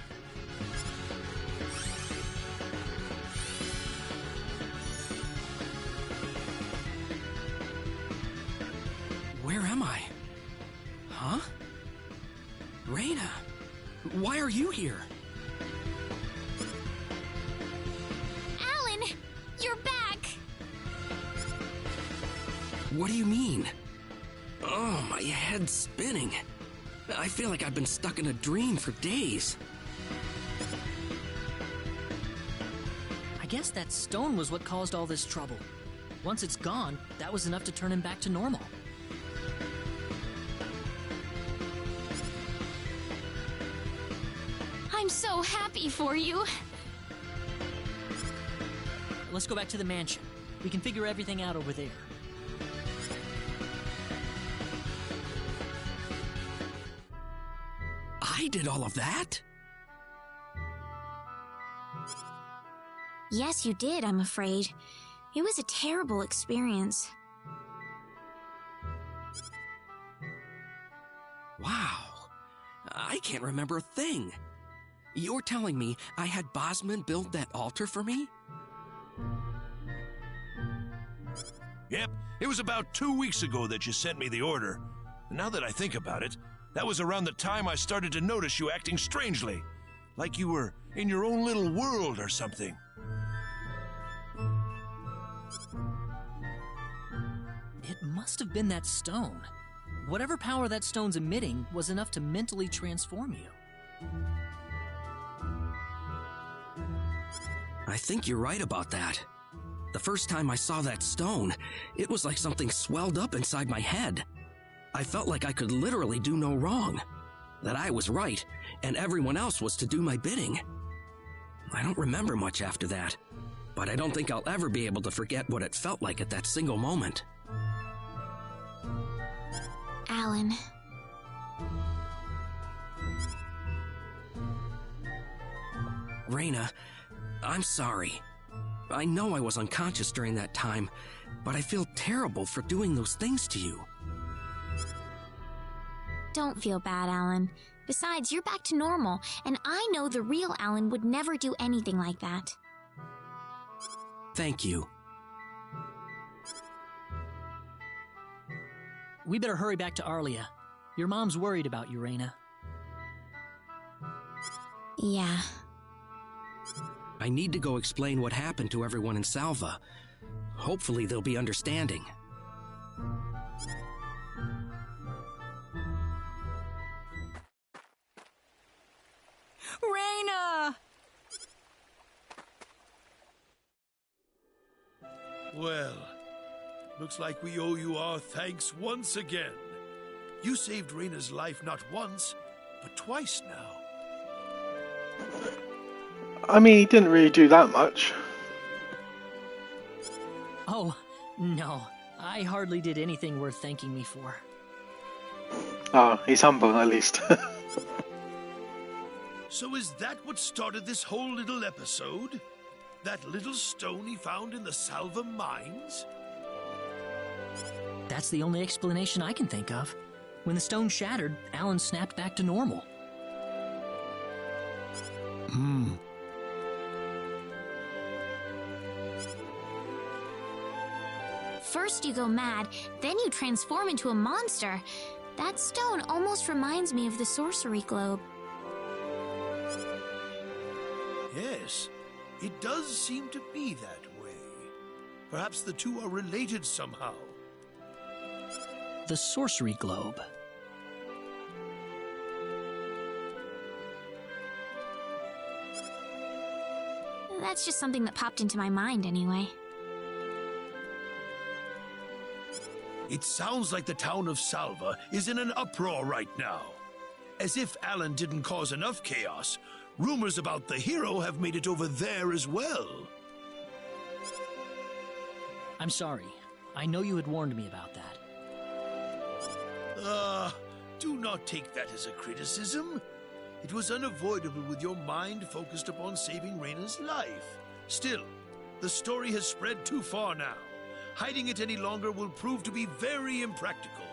Where am I? Huh? Rena, why are you here? Alan! You're back! What do you mean? Oh, my head's spinning. I feel like I've been stuck in a dream for days. I guess that stone was what caused all this trouble. Once it's gone, that was enough to turn him back to normal. I'm so happy for you. Let's go back to the mansion. We can figure everything out over there. I did all of that? Yes, you did, I'm afraid. It was a terrible experience. Wow. I can't remember a thing. You're telling me I had Bosman build that altar for me? Yep, it was about 2 weeks ago that you sent me the order. Now that I think about it, That was around the time I started to notice you acting strangely. Like you were in your own little world or something. It must have been that stone. Whatever power that stone's emitting was enough to mentally transform you. I think you're right about that. The first time I saw that stone, it was like something swelled up inside my head. I felt like I could literally do no wrong. That I was right, and everyone else was to do my bidding. I don't remember much after that, but I don't think I'll ever be able to forget what it felt like at that single moment. Alan. Rena, I'm sorry. I know I was unconscious during that time, but I feel terrible for doing those things to you. Don't feel bad, Alan. Besides, you're back to normal, and I know the real Alan would never do anything like that. Thank you. We better hurry back to Arlia. Your mom's worried about you, Rena. Yeah. I need to go explain what happened to everyone in Salva. Hopefully they'll be understanding. Rena! Well, looks like we owe you our thanks once again. You saved Rena's life not once, but twice now. I mean, he didn't really do that much. Oh, no. I hardly did anything worth thanking me for. Oh, he's humble at least. So is that what started this whole little episode? That little stone he found in the Salva mines? That's the only explanation I can think of. When the stone shattered, Alan snapped back to normal. First you go mad, then you transform into a monster. That stone almost reminds me of the sorcery globe. Yes, it does seem to be that way. Perhaps the two are related somehow. The sorcery globe. That's just something that popped into my mind anyway. It sounds like the town of Salva is in an uproar right now. As if Alan didn't cause enough chaos, rumors about the hero have made it over there as well. I'm sorry. I know you had warned me about that. Do not take that as a criticism. It was unavoidable with your mind focused upon saving Rena's life. Still, the story has spread too far now. Hiding it any longer will prove to be very impractical.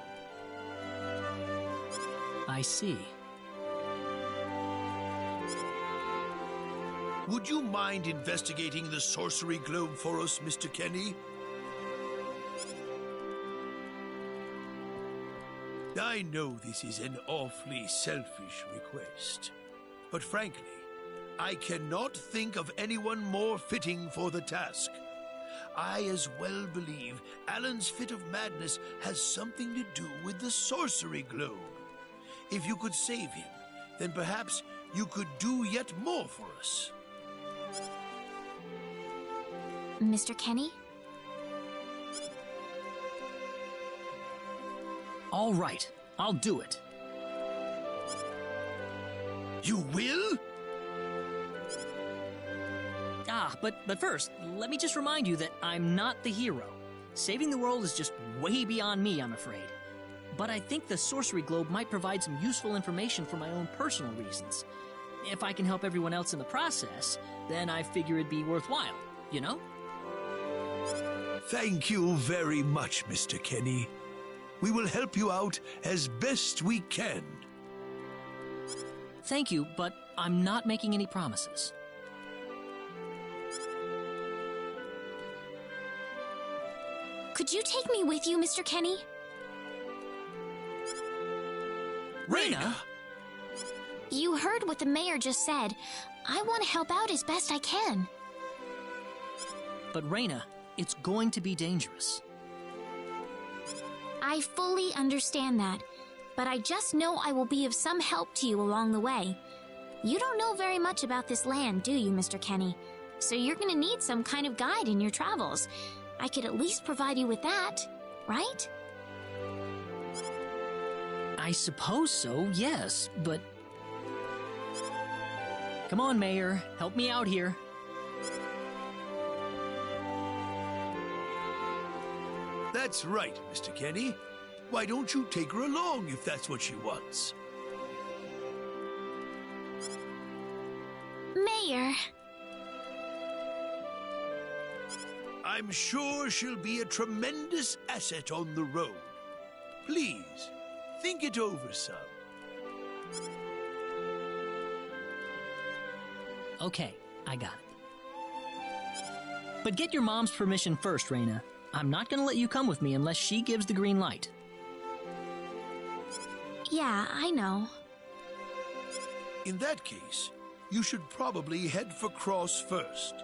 I see. Would you mind investigating the sorcery globe for us, Mr. Kenny? I know this is an awfully selfish request, but frankly, I cannot think of anyone more fitting for the task. I as well believe Alan's fit of madness has something to do with the sorcery globe. If you could save him, then perhaps you could do yet more for us. Mr. Kenny? All right, I'll do it. You will? But first, let me just remind you that I'm not the hero. Saving the world is just way beyond me, I'm afraid. But I think the sorcery globe might provide some useful information for my own personal reasons. If I can help everyone else in the process, then I figure it'd be worthwhile, you know? Thank you very much, Mr. Kenny. We will help you out as best we can. Thank you, but I'm not making any promises. Could you take me with you, Mr. Kenny? Rena? You heard what the mayor just said. I want to help out as best I can. But Rena, it's going to be dangerous. I fully understand that, but I just know I will be of some help to you along the way. You don't know very much about this land, do you, Mr. Kenny? So you're gonna need some kind of guide in your travels. I could at least provide you with that, right? I suppose so, yes, but... Come on, Mayor. Help me out here. That's right, Mr. Kenny. Why don't you take her along if that's what she wants? Mayor. I'm sure she'll be a tremendous asset on the road. Please, think it over some. Okay, I got it. But get your mom's permission first, Rena. I'm not gonna let you come with me unless she gives the green light. Yeah, I know. In that case, you should probably head for Cross first.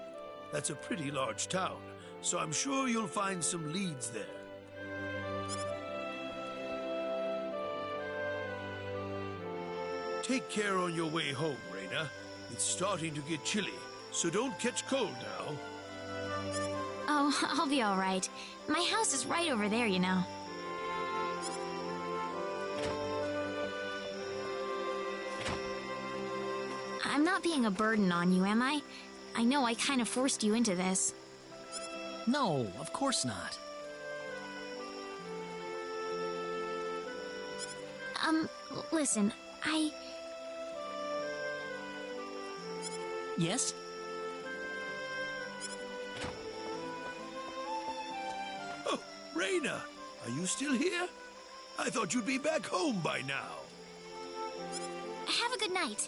That's a pretty large town, so I'm sure you'll find some leads there. Take care on your way home, Rena. It's starting to get chilly, so don't catch cold now. Oh, I'll be all right. My house is right over there, you know. I'm not being a burden on you, am I? I know I kind of forced you into this. No, of course not. Listen, Yes? Oh, Rena, are you still here? I thought you'd be back home by now. Have a good night.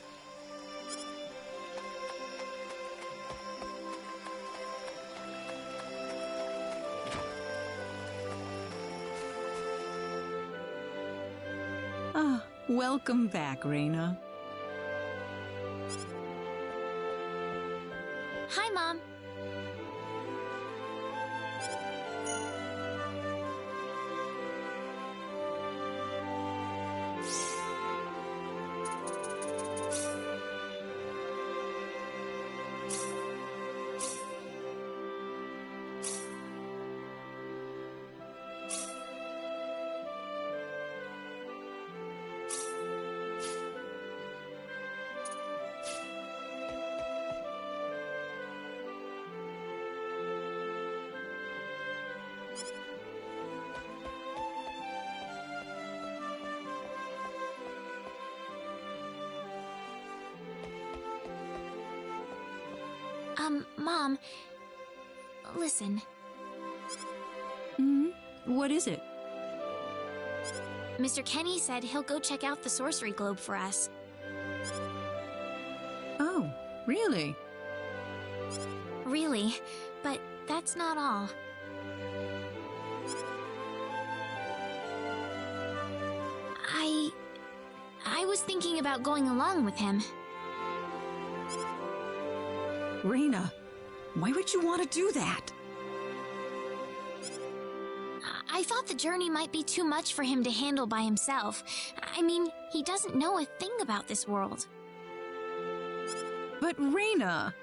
Ah, welcome back, Rena. Hi, Mom. Mom, listen. What is it? Mr. Kenny said he'll go check out the sorcery globe for us. Oh, really? Really, but that's not all. I was thinking about going along with him. Rena, why would you want to do that? I thought the journey might be too much for him to handle by himself. I mean, he doesn't know a thing about this world. But Rena...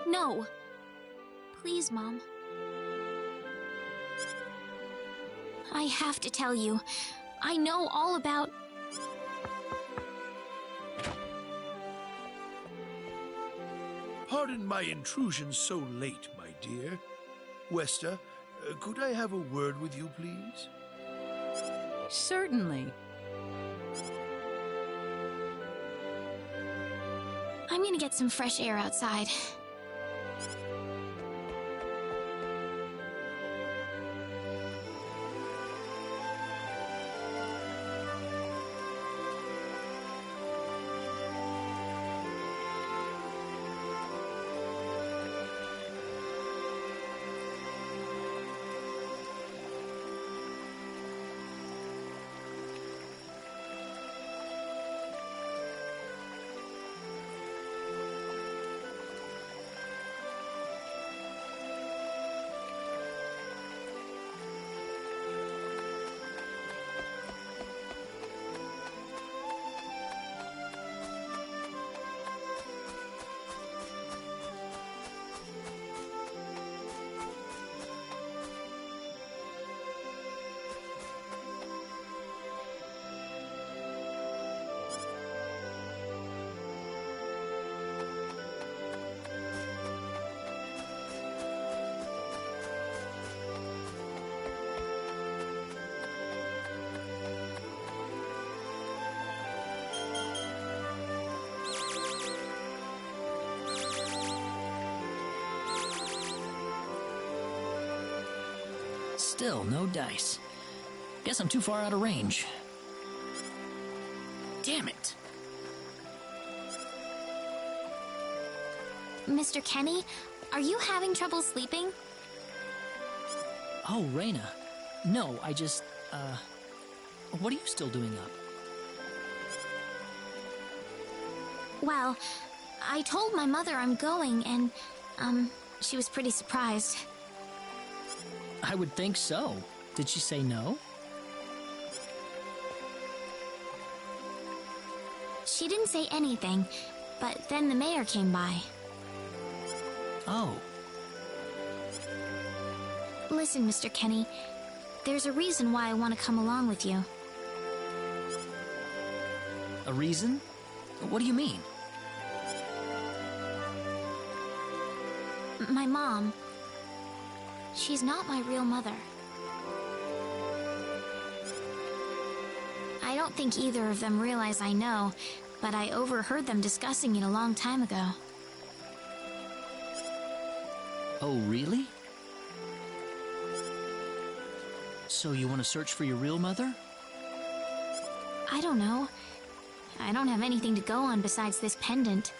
No. Please, Mom. I have to tell you, I know all about... Pardon my intrusion so late, my dear. Westa, could I have a word with you, please? Certainly. I'm gonna get some fresh air outside. Still, no dice. Guess I'm too far out of range. Damn it. Mr. Kenny, are you having trouble sleeping? Oh, Rena. No, I just, what are you still doing up? Well, I told my mother I'm going, and, she was pretty surprised. I would think so. Did she say no? She didn't say anything, but then the mayor came by. Oh. Listen, Mr. Kenny, there's a reason why I want to come along with you. A reason? What do you mean? My mom. She's not my real mother. I don't think either of them realize I know, but I overheard them discussing it a long time ago. Oh, really? So you want to search for your real mother? I don't know. I don't have anything to go on besides this pendant.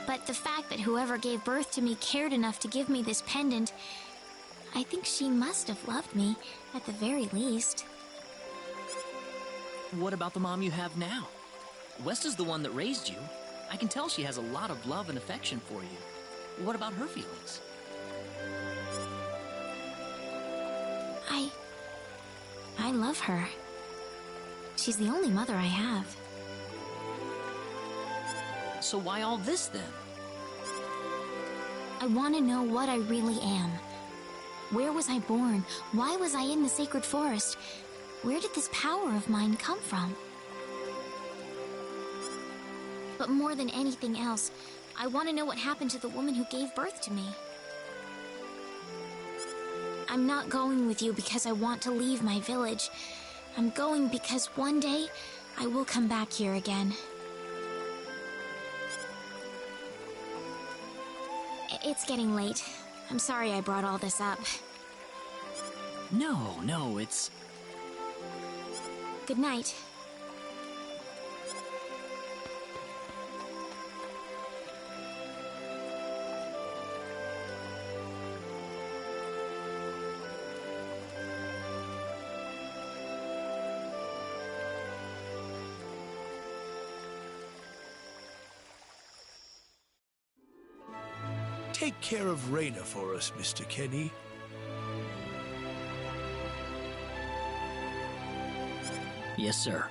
But the fact that whoever gave birth to me cared enough to give me this pendant, I think she must have loved me, at the very least. What about the mom you have now? Westa's the one that raised you. I can tell she has a lot of love and affection for you. What about her feelings? I love her. She's the only mother I have. So why all this then? I want to know what I really am. Where was I born? Why was I in the sacred forest? Where did this power of mine come from? But more than anything else, I want to know what happened to the woman who gave birth to me. I'm not going with you because I want to leave my village. I'm going because one day I will come back here again. It's getting late. I'm sorry I brought all this up. No, it's... Good night. Take care of Rena for us, Mr. Kenny. Yes, sir.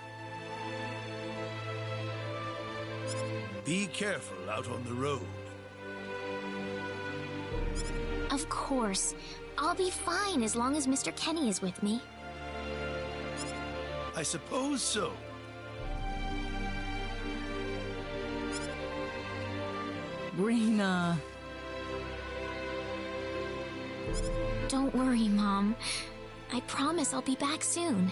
Be careful out on the road. Of course. I'll be fine as long as Mr. Kenny is with me. I suppose so. Rena. Don't worry, Mom. I promise I'll be back soon.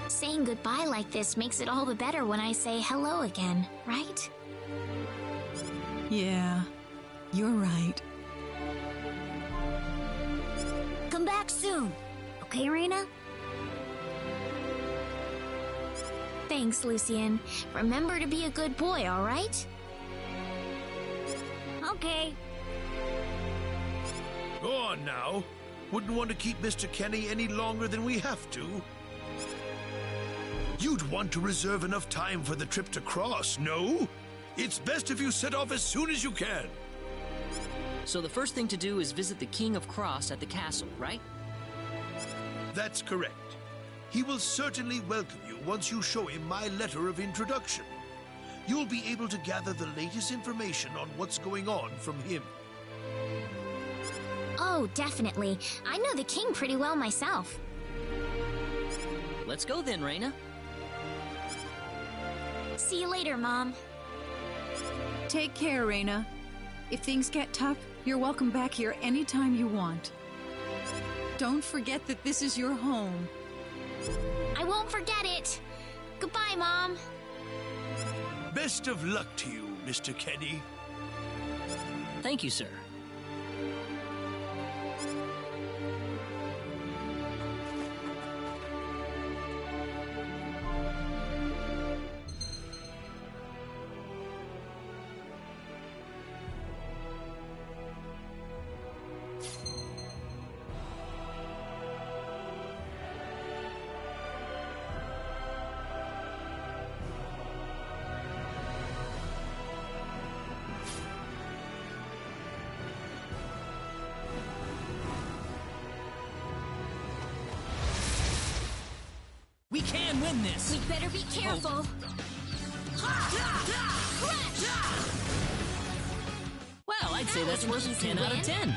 Saying goodbye like this makes it all the better when I say hello again, right? Yeah, you're right. Come back soon. Okay, Rena? Thanks, Lucien. Remember to be a good boy, all right? Okay. Go on now. Wouldn't want to keep Mr. Kenny any longer than we have to. You'd want to reserve enough time for the trip to Cross, no? It's best if you set off as soon as you can. So the first thing to do is visit the King of Cross at the castle, right? That's correct. He will certainly welcome you once you show him my letter of introduction. You'll be able to gather the latest information on what's going on from him. Oh, definitely. I know the king pretty well myself. Let's go then, Rena. See you later, Mom. Take care, Rena. If things get tough, you're welcome back here anytime you want. Don't forget that this is your home. I won't forget it. Goodbye, Mom. Best of luck to you, Mr. Kenny. Thank you, sir. We can win this! We'd better be careful! Well, I'd say that's was an worth easy 10 out of win. 10.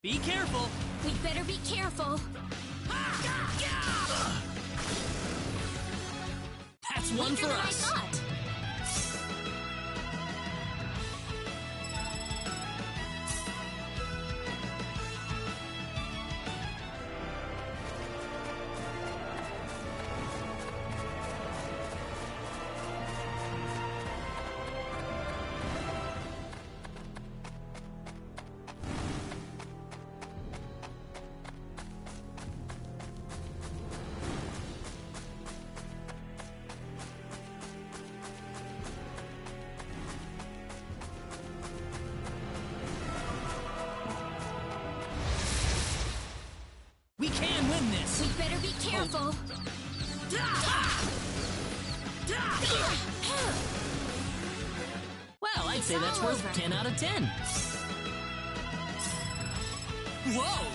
Be careful! We'd better be careful! That's one Weaker for than I us! thought. We can win this! We'd better be careful! Well, I'd say It's that's all worth over. 10 out of 10. Whoa!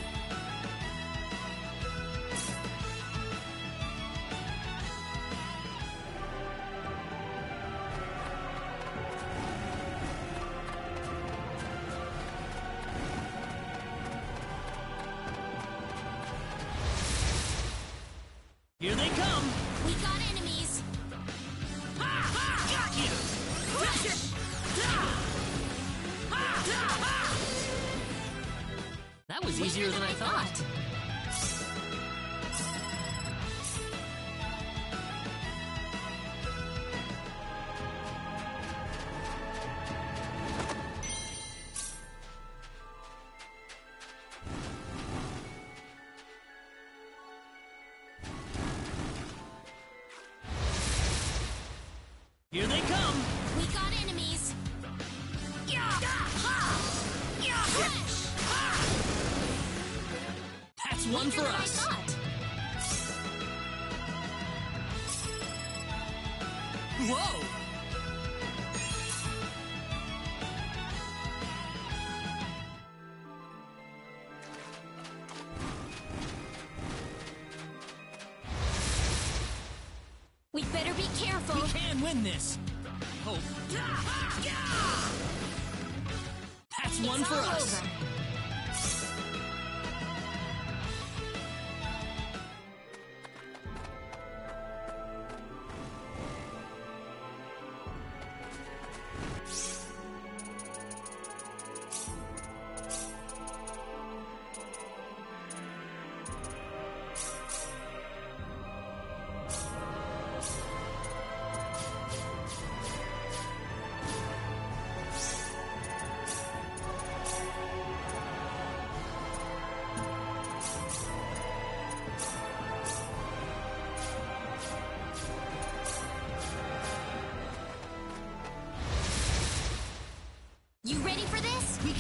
Here they come! We got enemies! Got you! That was easier than I thought. Here they come! We got enemies! That's one Weaker for than I us! thought. Whoa! We'd better be careful! We can win this! I hope. That's one It's for all us! over.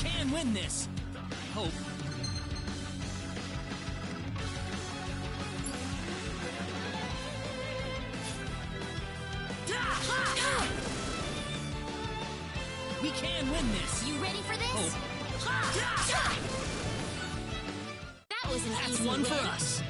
can win this. I hope. We can win this. You ready for this? That was an That's easy one win. for us.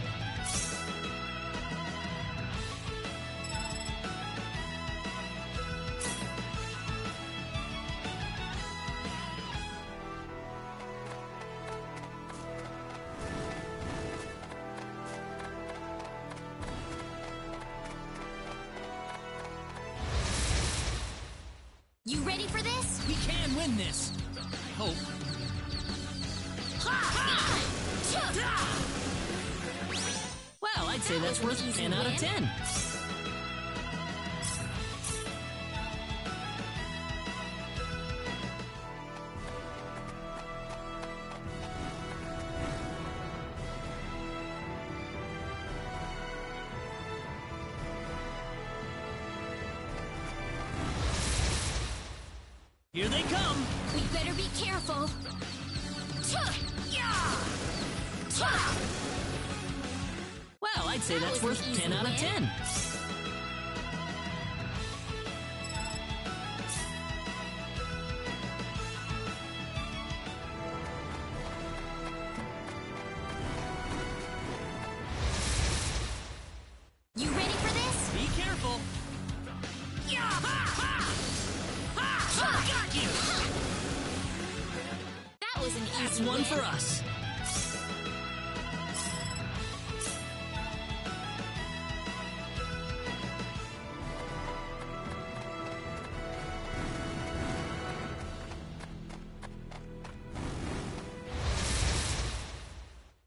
You ready for this? We can win this. I hope. Well, I'd say that's was worth an easy 10 out of win. 10. Here they come. We better be careful. Well, I'd say That that's was an worth easy 10 out of win. 10. You ready for this? Be careful. Got you. That was an That's easy one win. for us.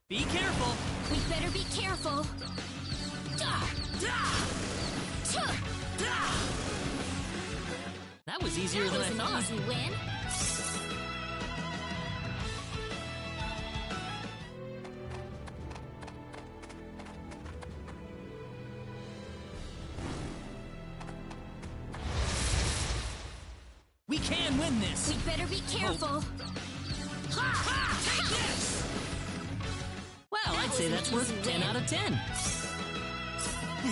Be careful. We better be careful. That was easier That than was I an thought. easy win. We can win this. We better be careful. Take this. Well, I'd was say an that's worth easy 10 win. out of 10.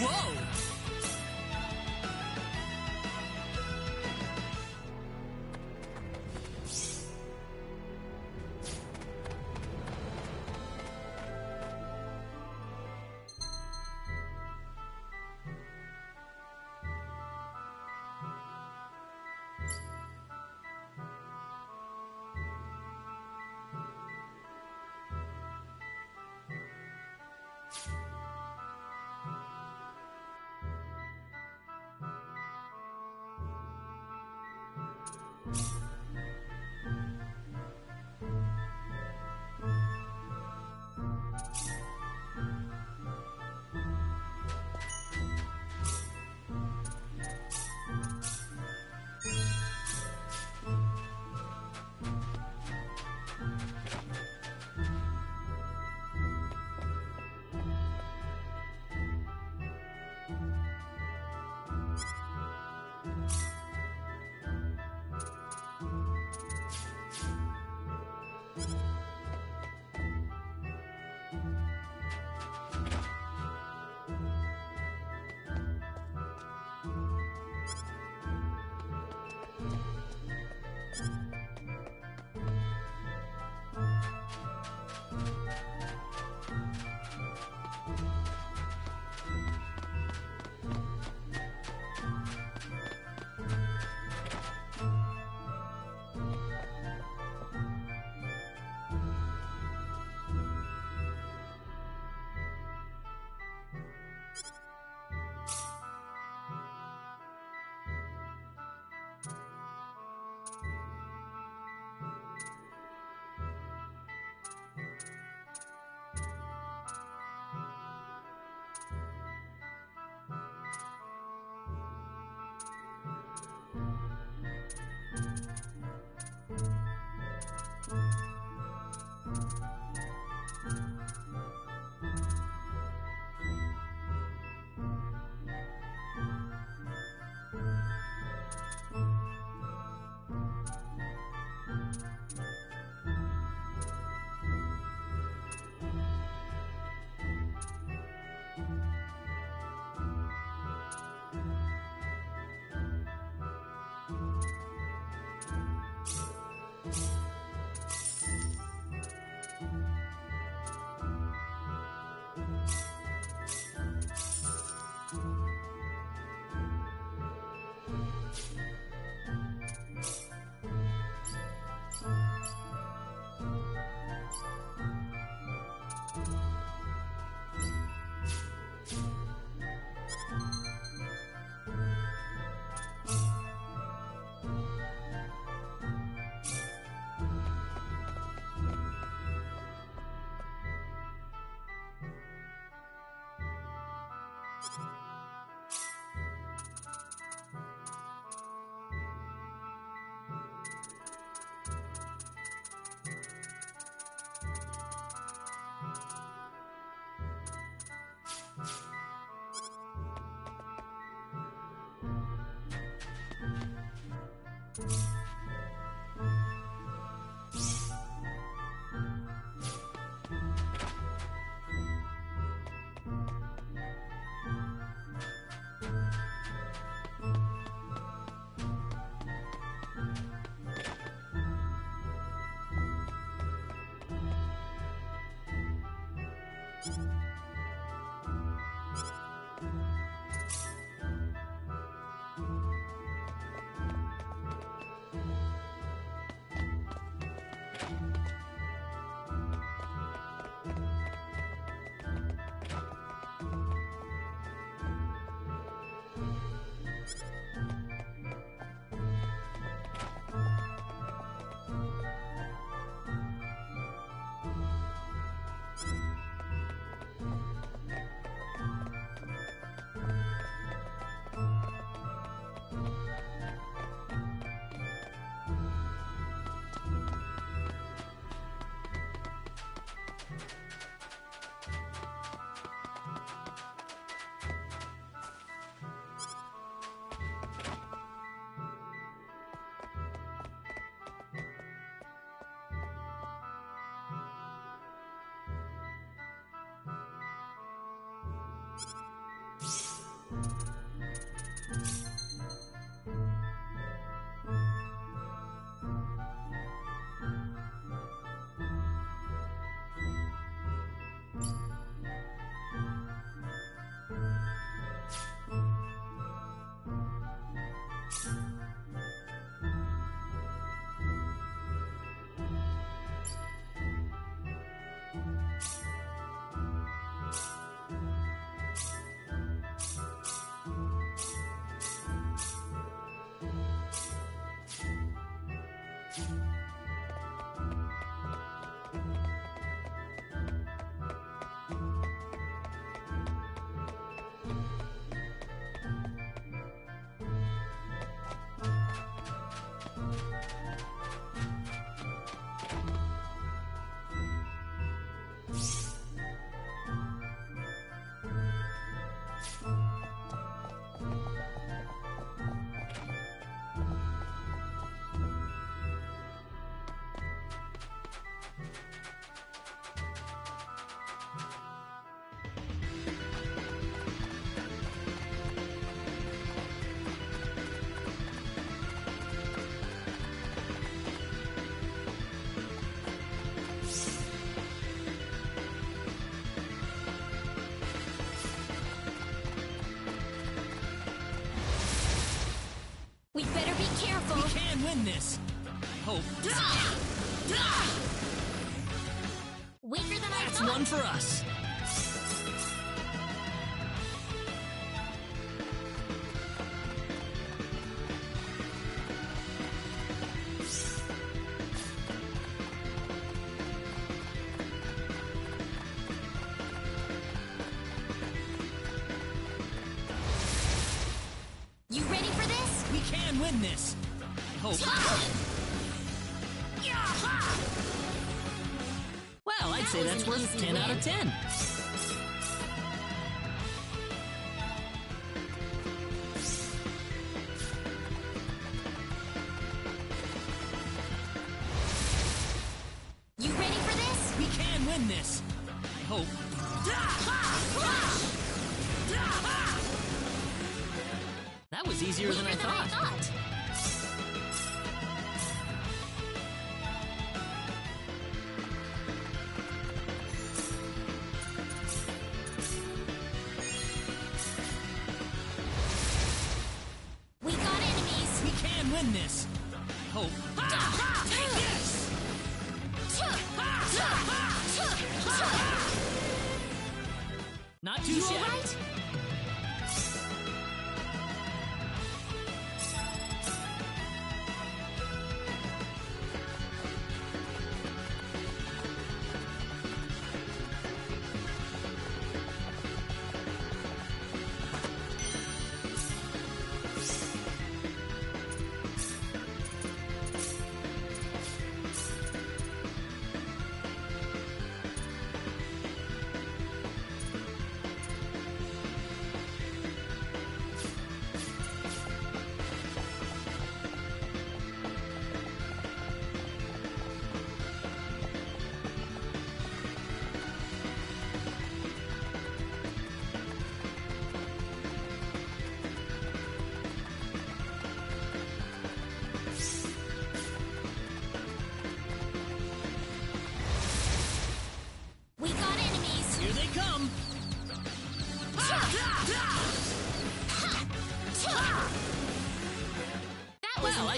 Whoa. We'd better be careful. We can win this. I hope. Weaker than I That's thought. one for us. You ready for this? We can win this. I hope. Well, I'd say was that's an worth easy 10 out win. of 10. You ready for this? We can win this. I hope. That was easier than I Weaker thought. We got enemies. We can win this. I hope. Take this! Not too You shabby. alright?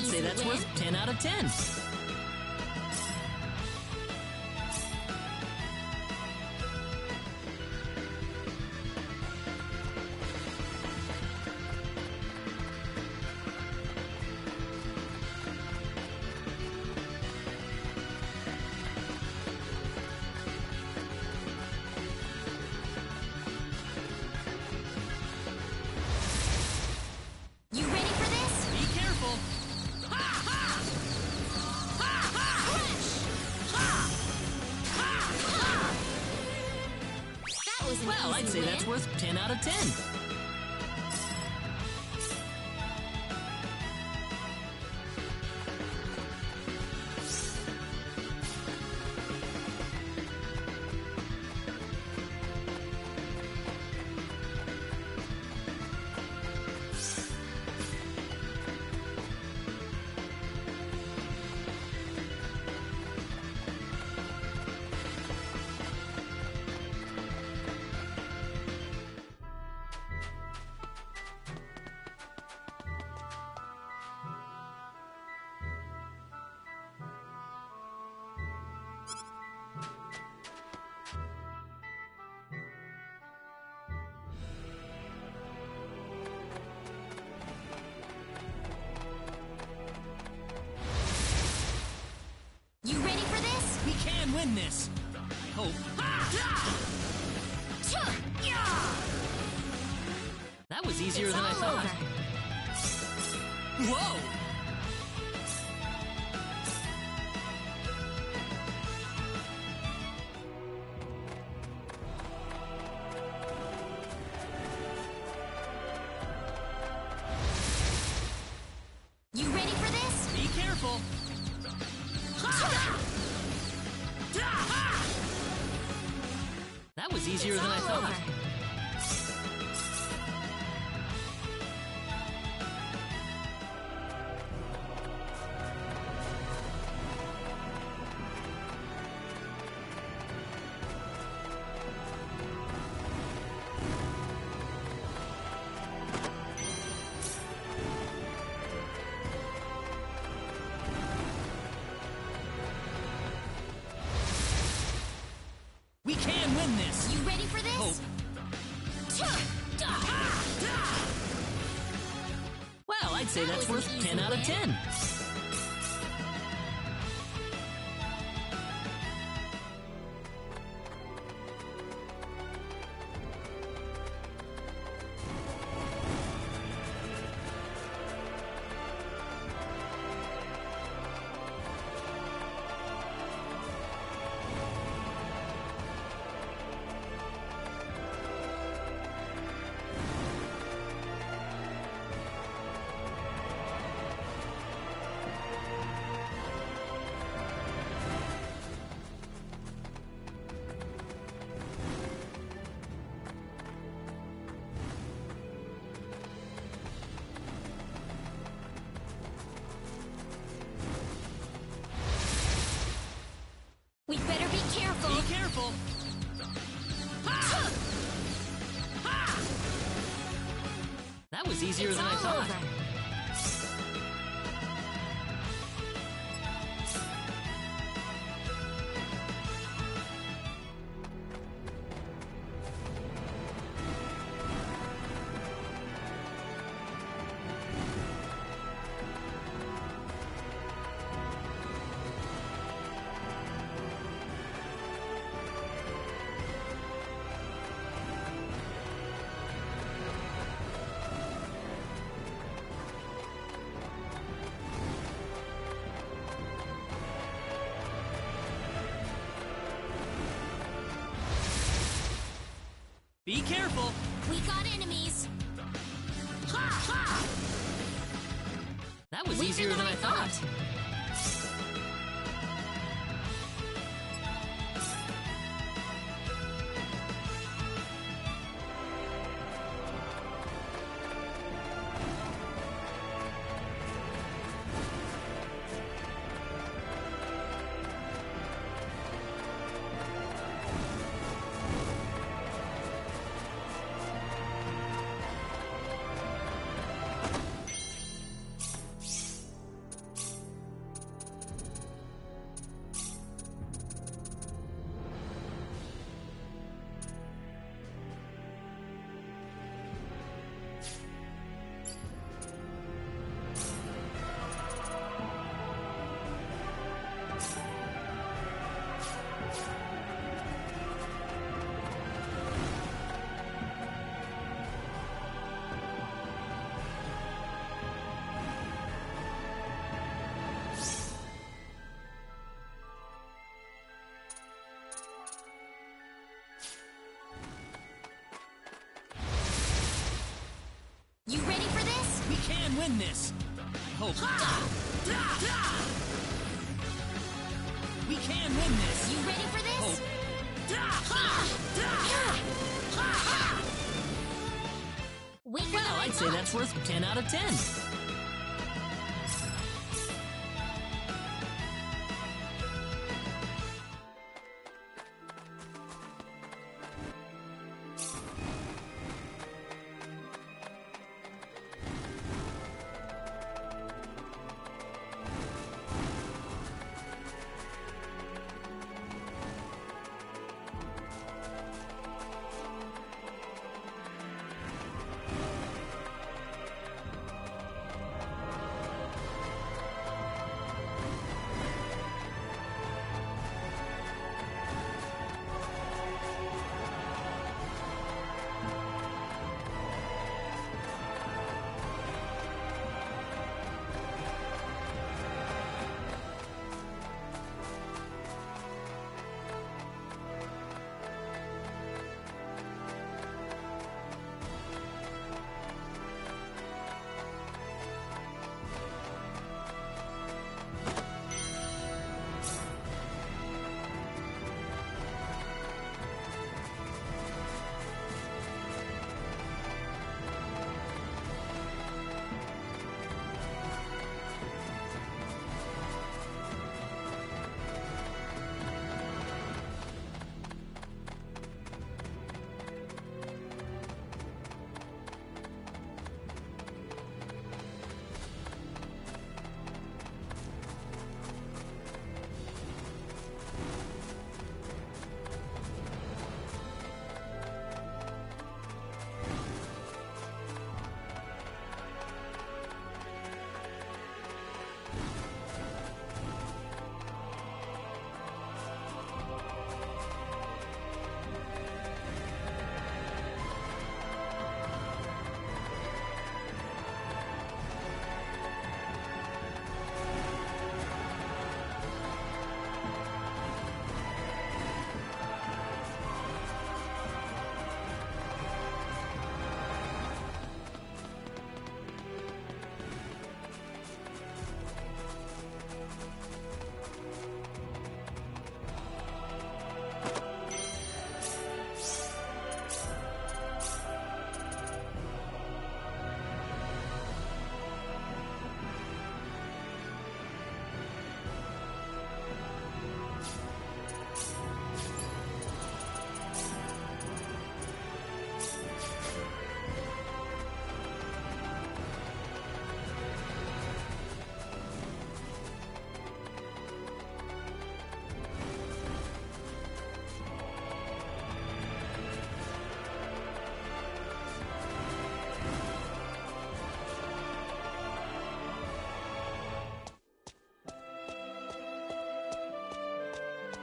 say that's worth 10 out of 10. You ready for this? Be careful. That was an Well, easy I'd say win. that's worth 10 out of 10. You ready for this? We can win this. I hope. That was easier It's than I all thought. over. Whoa! You ready for this? Be careful. That was easier It's than I all thought. over. We can win this. You ready for this? Hope. Well, I'd say That that's was an worth easy 10 out of win. 10. We better be careful. Be careful. That was easier It's than I all thought. over. Be careful. We got enemies. That was Weaker easier than I thought. win this! Hope. We can win this! You ready for this? Hope. Well, I'd say that's worth 10 out of 10.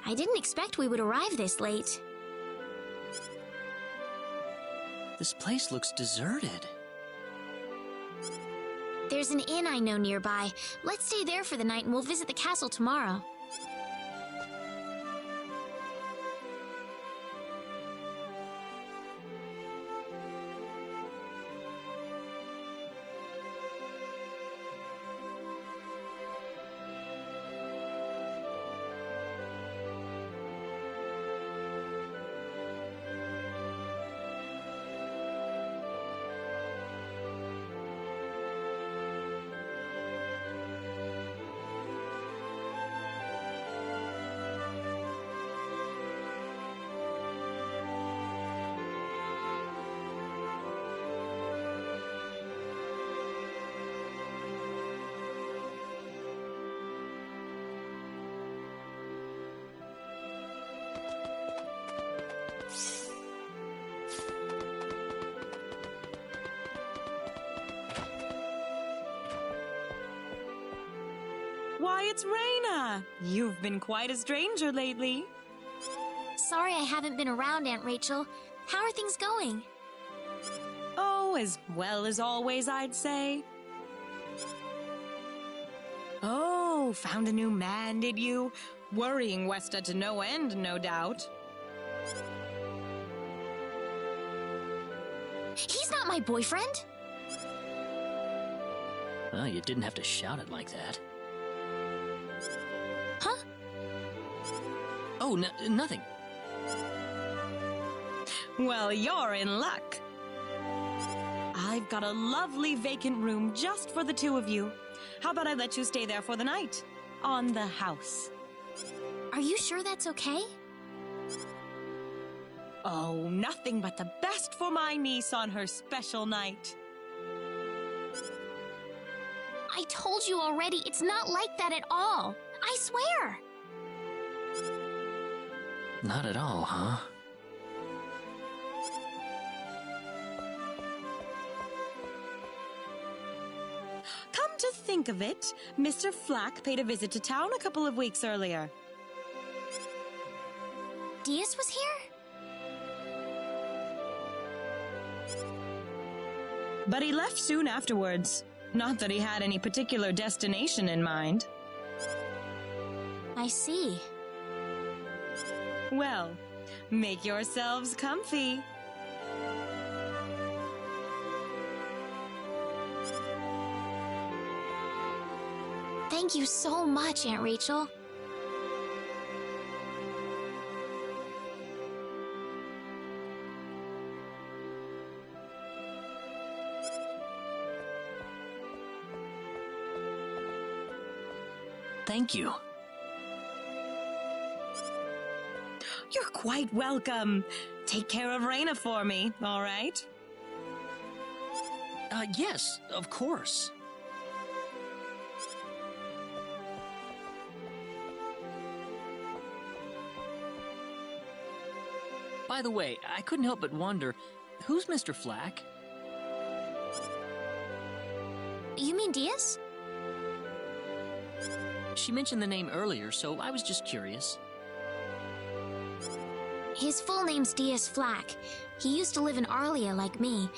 I didn't expect we would arrive this late. This place looks deserted. There's an inn I know nearby. Let's stay there for the night and we'll visit the castle tomorrow. Why, it's Rena! You've been quite a stranger lately. Sorry I haven't been around, Aunt Rachel. How are things going? Oh, as well as always, I'd say. Oh, found a new man, did you? Worrying Westa to no end, no doubt. He's not my boyfriend! Well, you didn't have to shout it like that. Huh? Oh, nothing. Well, you're in luck. I've got a lovely vacant room just for the two of you. How about I let you stay there for the night? On the house. Are you sure that's okay? Oh, nothing but the best for my niece on her special night. I told you already, it's not like that at all. I swear. Not at all, huh? Come to think of it, Mr. Flack paid a visit to town a couple of weeks earlier. Diaz was here? But he left soon afterwards. Not that he had any particular destination in mind. I see. Well, make yourselves comfy. Thank you so much, Aunt Rachel. Thank you. You're quite welcome. Take care of Rena for me, all right? Yes, of course. By the way, I couldn't help but wonder, who's Mr. Flack? You mean Diaz? She mentioned the name earlier, so I was just curious. His full name's Diaz Flack. He used to live in Arlia like me.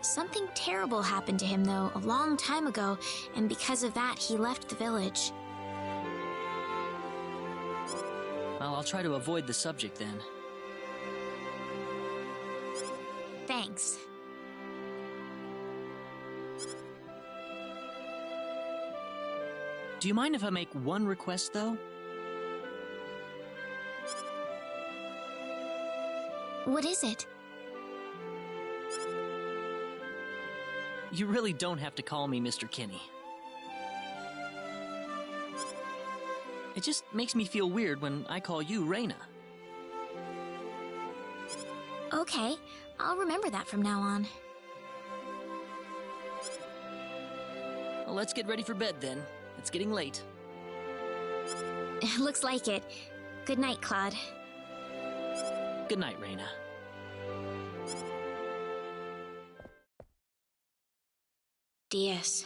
Something terrible happened to him, though, a long time ago, and because of that, he left the village. Well, I'll try to avoid the subject then. Thanks. Do you mind if I make one request, though? What is it? You really don't have to call me Mr. Kinney. It just makes me feel weird when I call you Rena. Okay, I'll remember that from now on. Well, let's get ready for bed then. It's getting late. Looks like it. Good night, Claude. Good night, Rena. Diaz.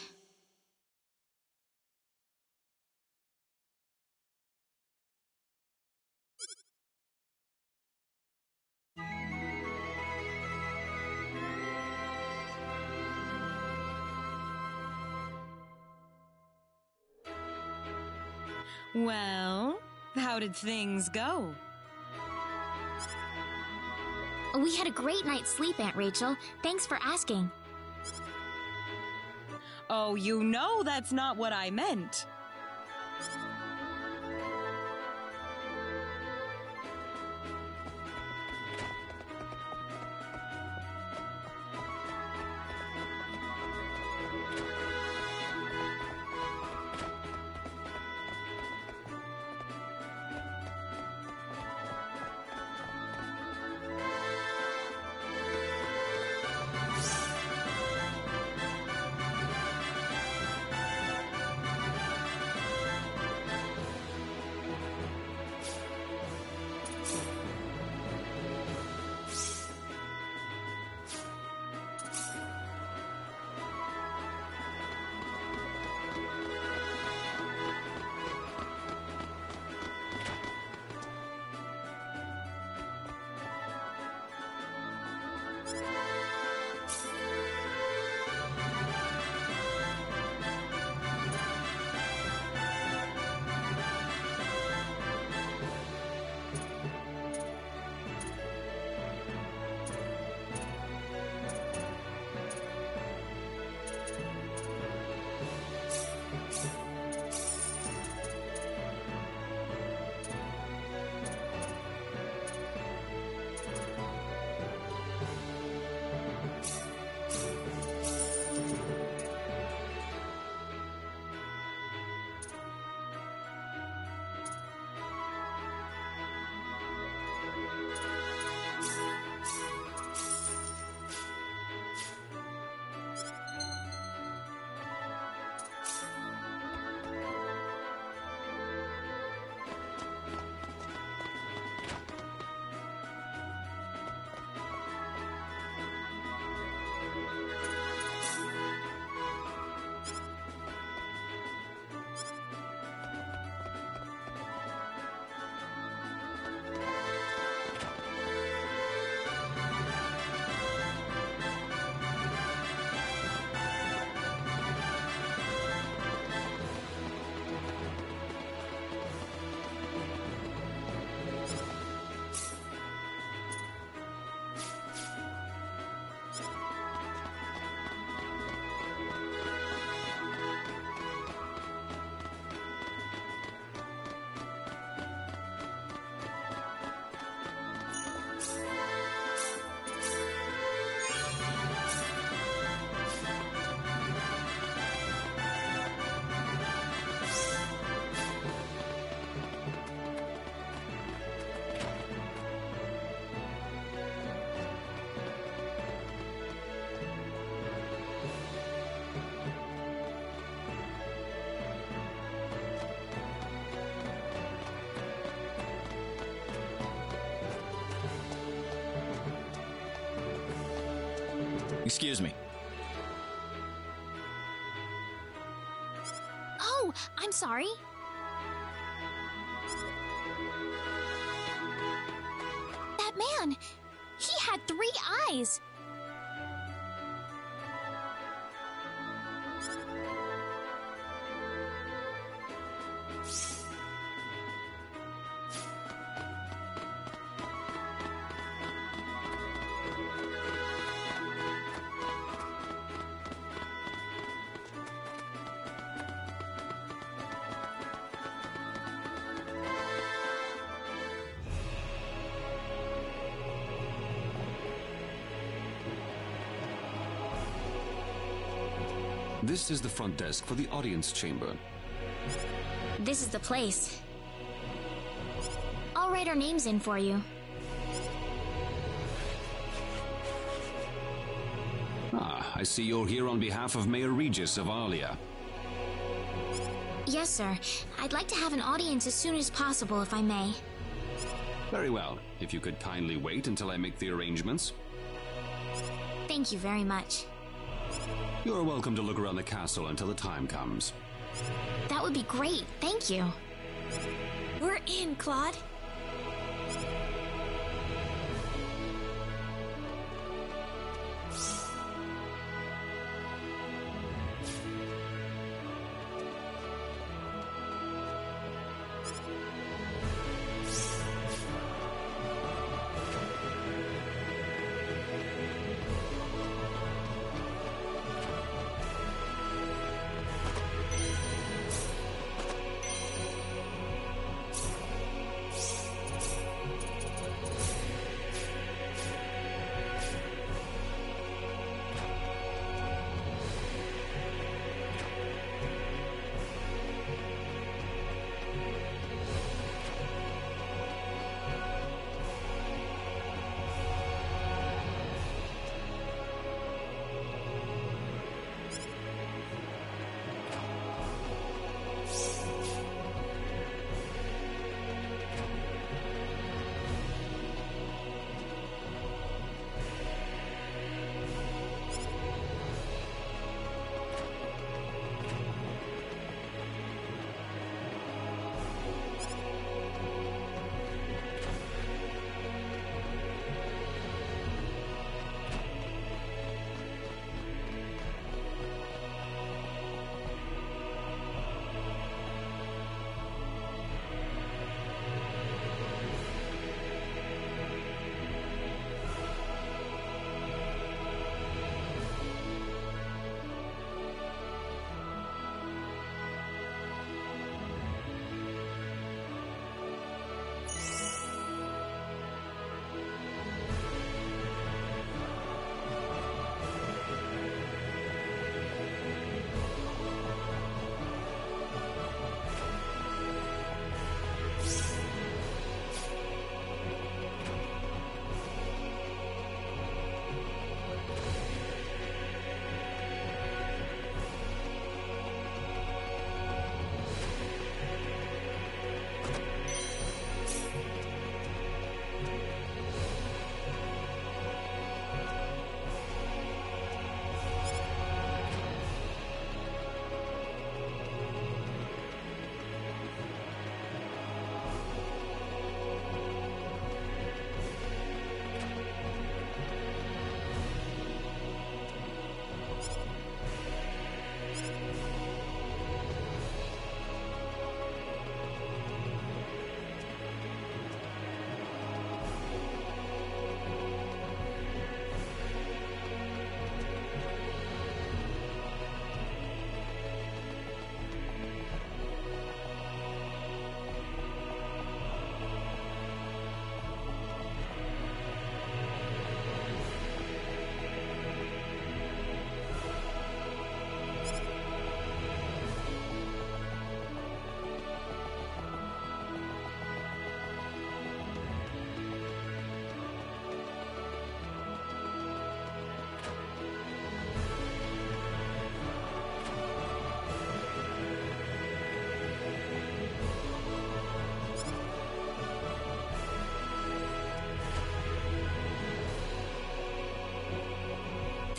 Well, how did things go? We had a great night's sleep, Aunt Rachel. Thanks for asking. Oh, you know that's not what I meant. Excuse me. Oh, I'm sorry. That man, he had 3 eyes. This is the front desk for the audience chamber. This is the place. I'll write our names in for you. Ah, I see you're here on behalf of Mayor Regis of Alia. Yes, sir. I'd like to have an audience as soon as possible, if I may. Very well. If you could kindly wait until I make the arrangements. Thank you very much. You're welcome to look around the castle until the time comes. That would be great. Thank you. We're in, Claude.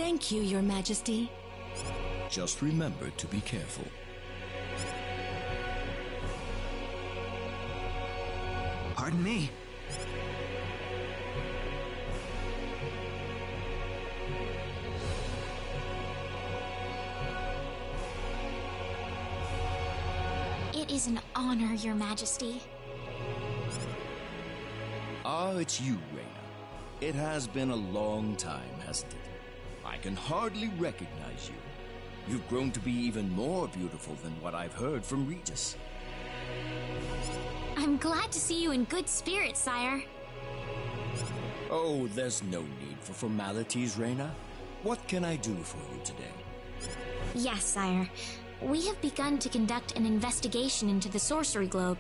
Thank you, Your Majesty. Just remember to be careful. Pardon me. It is an honor, Your Majesty. Ah, it's you, Rena. It has been a long time, hasn't it? I can hardly recognize you. You've grown to be even more beautiful than what I've heard from Regis. I'm glad to see you in good spirits, sire. Oh, there's no need for formalities, Rena. What can I do for you today? Yes, sire. We have begun to conduct an investigation into the sorcery globe.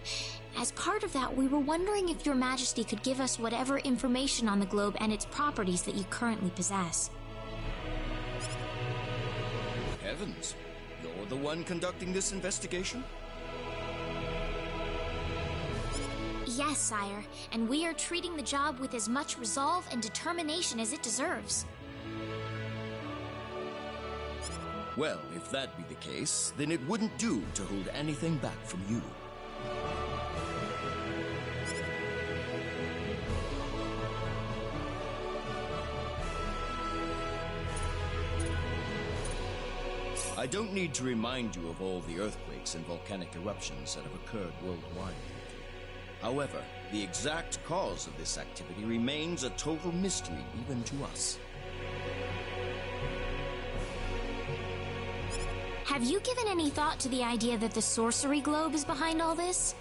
As part of that, we were wondering if Your Majesty could give us whatever information on the globe and its properties that you currently possess. Heavens, you're the one conducting this investigation? Yes, sire, and we are treating the job with as much resolve and determination as it deserves. Well, if that be the case, then it wouldn't do to hold anything back from you. I don't need to remind you of all the earthquakes and volcanic eruptions that have occurred worldwide. However, the exact cause of this activity remains a total mystery even to us. Have you given any thought to the idea that the sorcery globe is behind all this?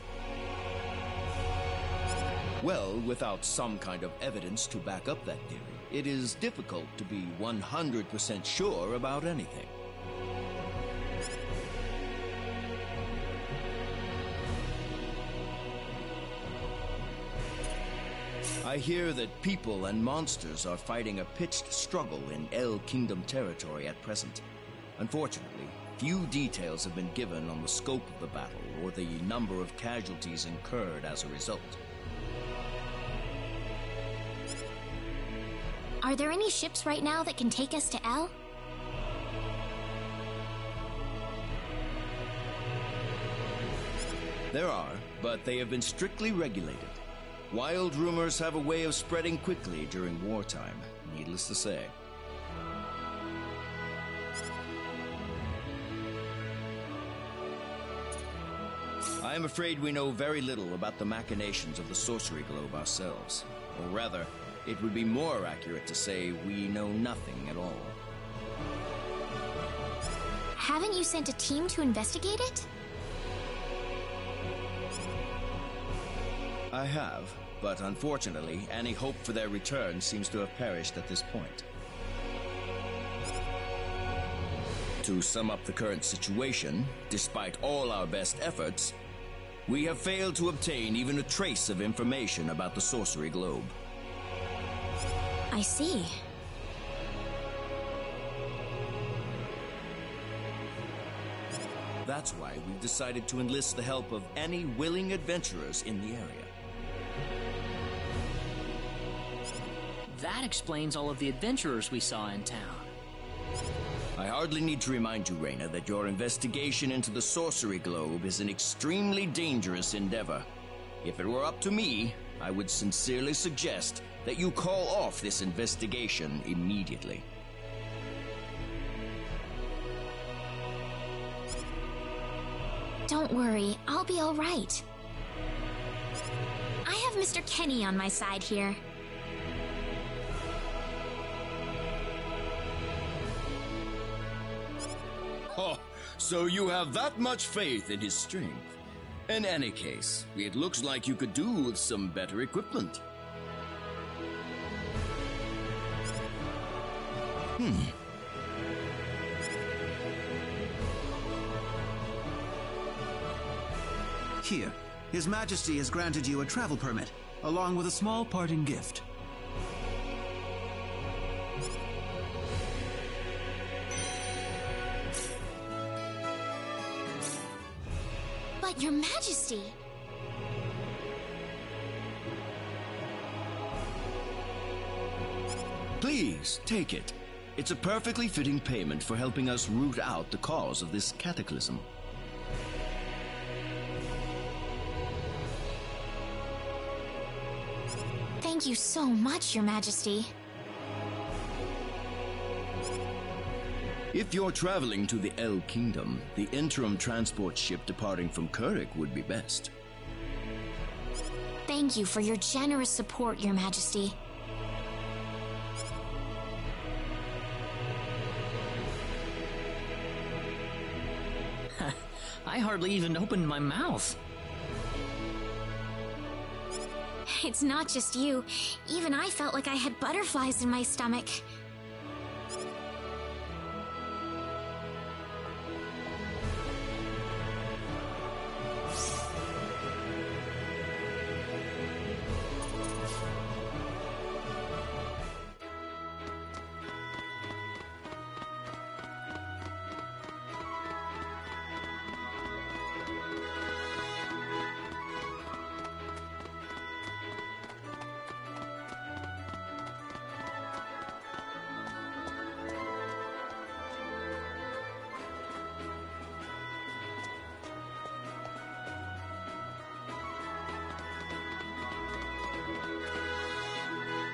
Well, without some kind of evidence to back up that theory, it is difficult to be 100% sure about anything. I hear that people and monsters are fighting a pitched struggle in El Kingdom territory at present. Unfortunately, few details have been given on the scope of the battle or the number of casualties incurred as a result. Are there any ships right now that can take us to El? There are, but they have been strictly regulated. Wild rumors have a way of spreading quickly during wartime, needless to say. I am afraid we know very little about the machinations of the sorcery globe ourselves. Or rather, it would be more accurate to say we know nothing at all. Haven't you sent a team to investigate it? I have, but unfortunately, any hope for their return seems to have perished at this point. To sum up the current situation, despite all our best efforts, we have failed to obtain even a trace of information about the sorcery globe. I see. That's why we've decided to enlist the help of any willing adventurers in the area. That explains all of the adventurers we saw in town. I hardly need to remind you, Rena, that your investigation into the sorcery globe is an extremely dangerous endeavor. If it were up to me, I would sincerely suggest that you call off this investigation immediately. Don't worry, I'll be all right. I have Mr. Kenny on my side here. Oh, so you have that much faith in his strength. In any case, it looks like you could do with some better equipment. Here, His Majesty has granted you a travel permit, along with a small parting gift. But Your Majesty! Please, take it. It's a perfectly fitting payment for helping us root out the cause of this cataclysm. Thank you so much, Your Majesty. If you're traveling to the El Kingdom, the interim transport ship departing from Kurik would be best. Thank you for your generous support, Your Majesty. I hardly even opened my mouth. It's not just you. Even I felt like I had butterflies in my stomach.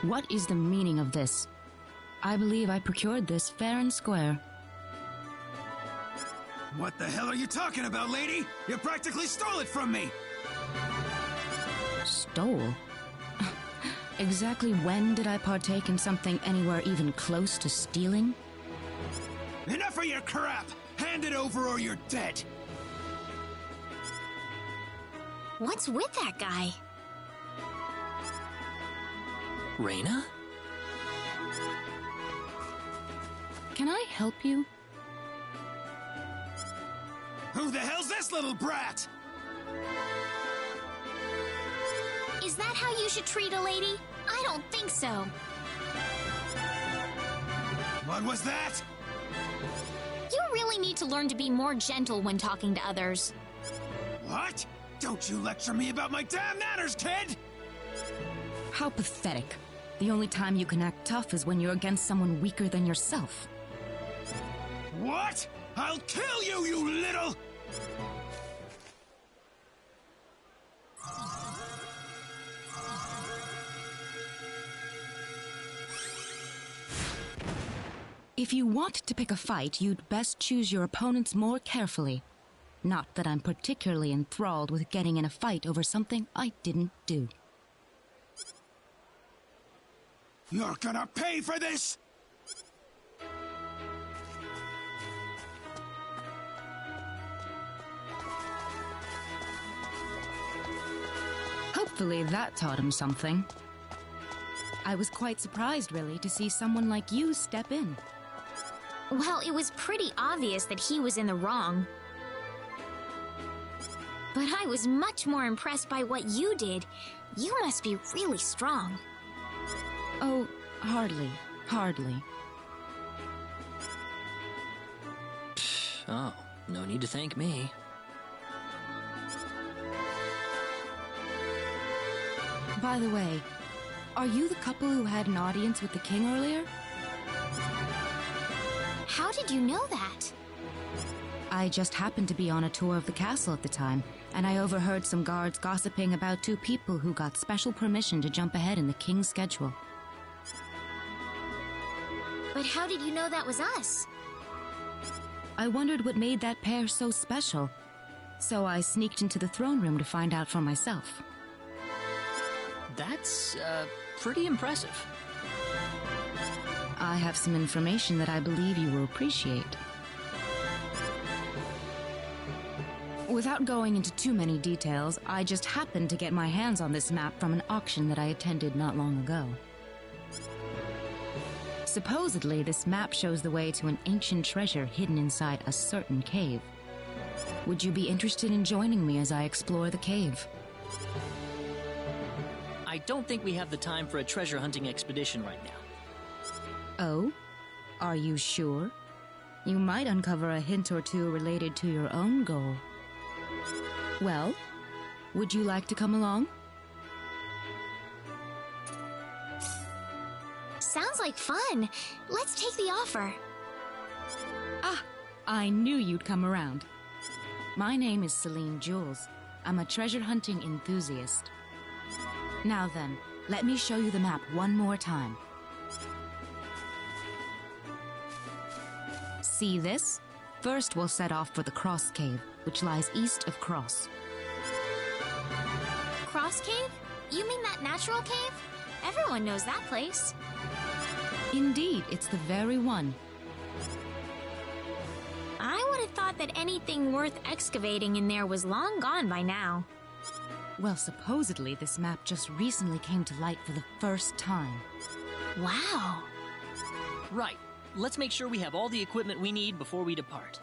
What is the meaning of this? I believe I procured this fair and square. What the hell are you talking about, lady? You practically stole it from me! Stole? Exactly when did I partake in something anywhere even close to stealing? Enough of your crap! Hand it over or you're dead! What's with that guy? Rena? Can I help you? Who the hell's this little brat? Is that how you should treat a lady? I don't think so. What was that? You really need to learn to be more gentle when talking to others. What? Don't you lecture me about my damn manners, kid! How pathetic. The only time you can act tough is when you're against someone weaker than yourself. What? I'll kill you, you little... If you want to pick a fight, you'd best choose your opponents more carefully. Not that I'm particularly enthralled with getting in a fight over something I didn't do. You're gonna pay for this! Hopefully that taught him something. I was quite surprised, really, to see someone like you step in. Well, it was pretty obvious that he was in the wrong. But I was much more impressed by what you did. You must be really strong. Oh, hardly. Hardly. Oh, no need to thank me. By the way, are you the couple who had an audience with the king earlier? How did you know that? I just happened to be on a tour of the castle at the time, and I overheard some guards gossiping about two people who got special permission to jump ahead in the king's schedule. But how did you know that was us? I wondered what made that pair so special, so I sneaked into the throne room to find out for myself. That's, pretty impressive. I have some information that I believe you will appreciate. Without going into too many details, I just happened to get my hands on this map from an auction that I attended not long ago. Supposedly, this map shows the way to an ancient treasure hidden inside a certain cave. Would you be interested in joining me as I explore the cave? I don't think we have the time for a treasure hunting expedition right now. Oh? Are you sure? You might uncover a hint or two related to your own goal. Well, would you like to come along? Sounds like fun. Let's take the offer. Ah, I knew you'd come around. My name is Celine Jules. I'm a treasure hunting enthusiast. Now then, let me show you the map one more time. See this? First, we'll set off for the Cross Cave, which lies east of Cross. Cross Cave? You mean that natural cave? Everyone knows that place. Indeed, it's the very one. I would have thought that anything worth excavating in there was long gone by now. Well, supposedly this map just recently came to light for the first time. Wow. Right. Let's make sure we have all the equipment we need before we depart.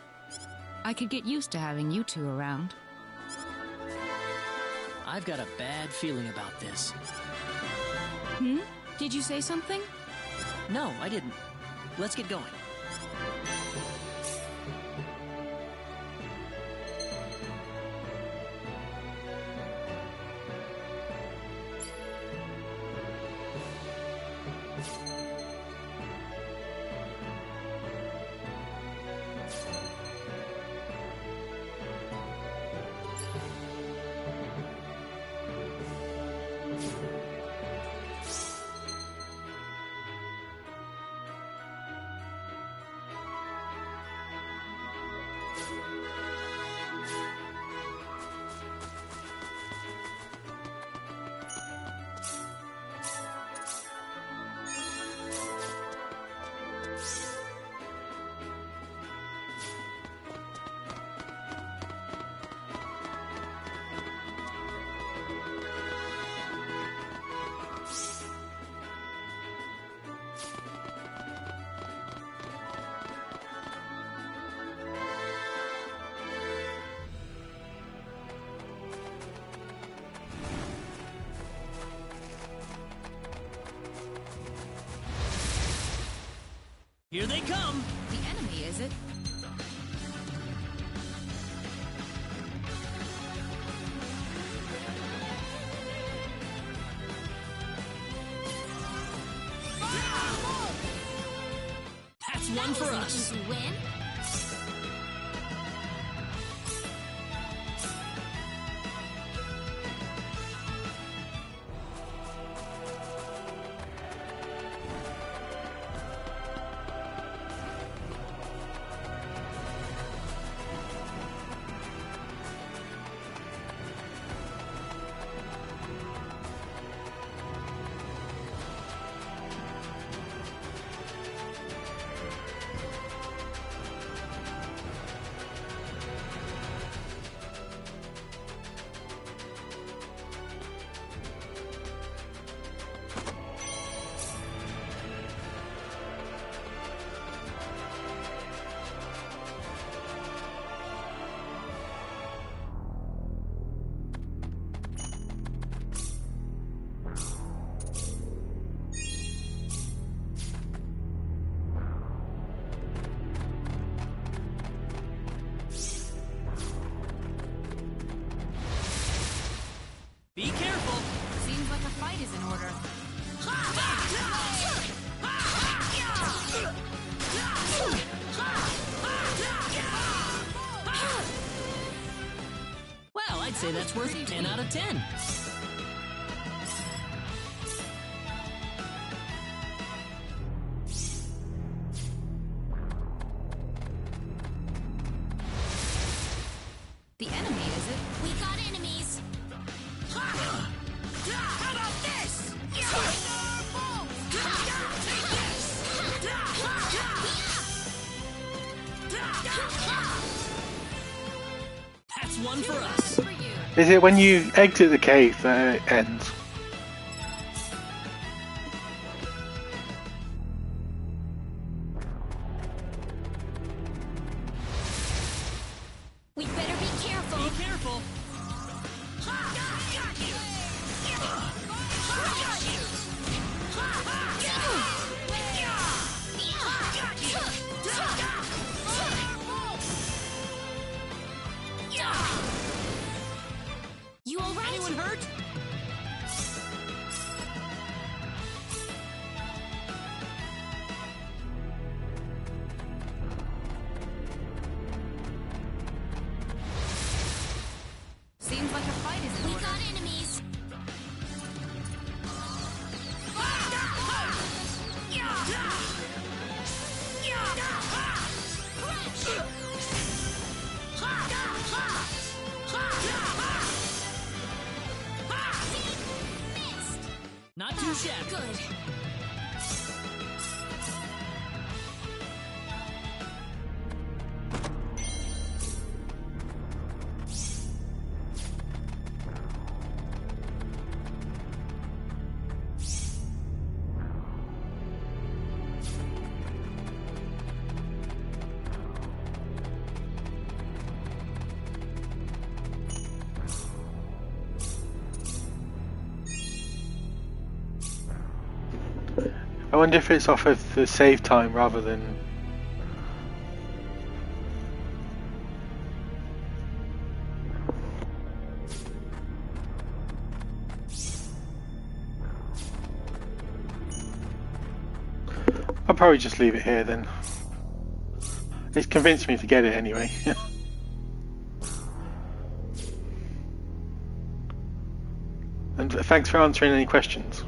I could get used to having you two around. I've got a bad feeling about this. Did you say something? No, I didn't. Let's get going. Here they come! The enemy, is it? That's one for us! Easy win. Be careful! Seems like a fight is in order. Well, I'd say that's worth 10 out of 10. The enemy, is it? We got enemies. How about this? That's one for us. Is it when you exit the cave that it ends? We better be careful. Be careful! You all right? Anyone hurt? check. Good. I wonder if it's off of the save time rather than... I'll probably just leave it here then. It's convinced me to get it anyway. And thanks for answering any questions.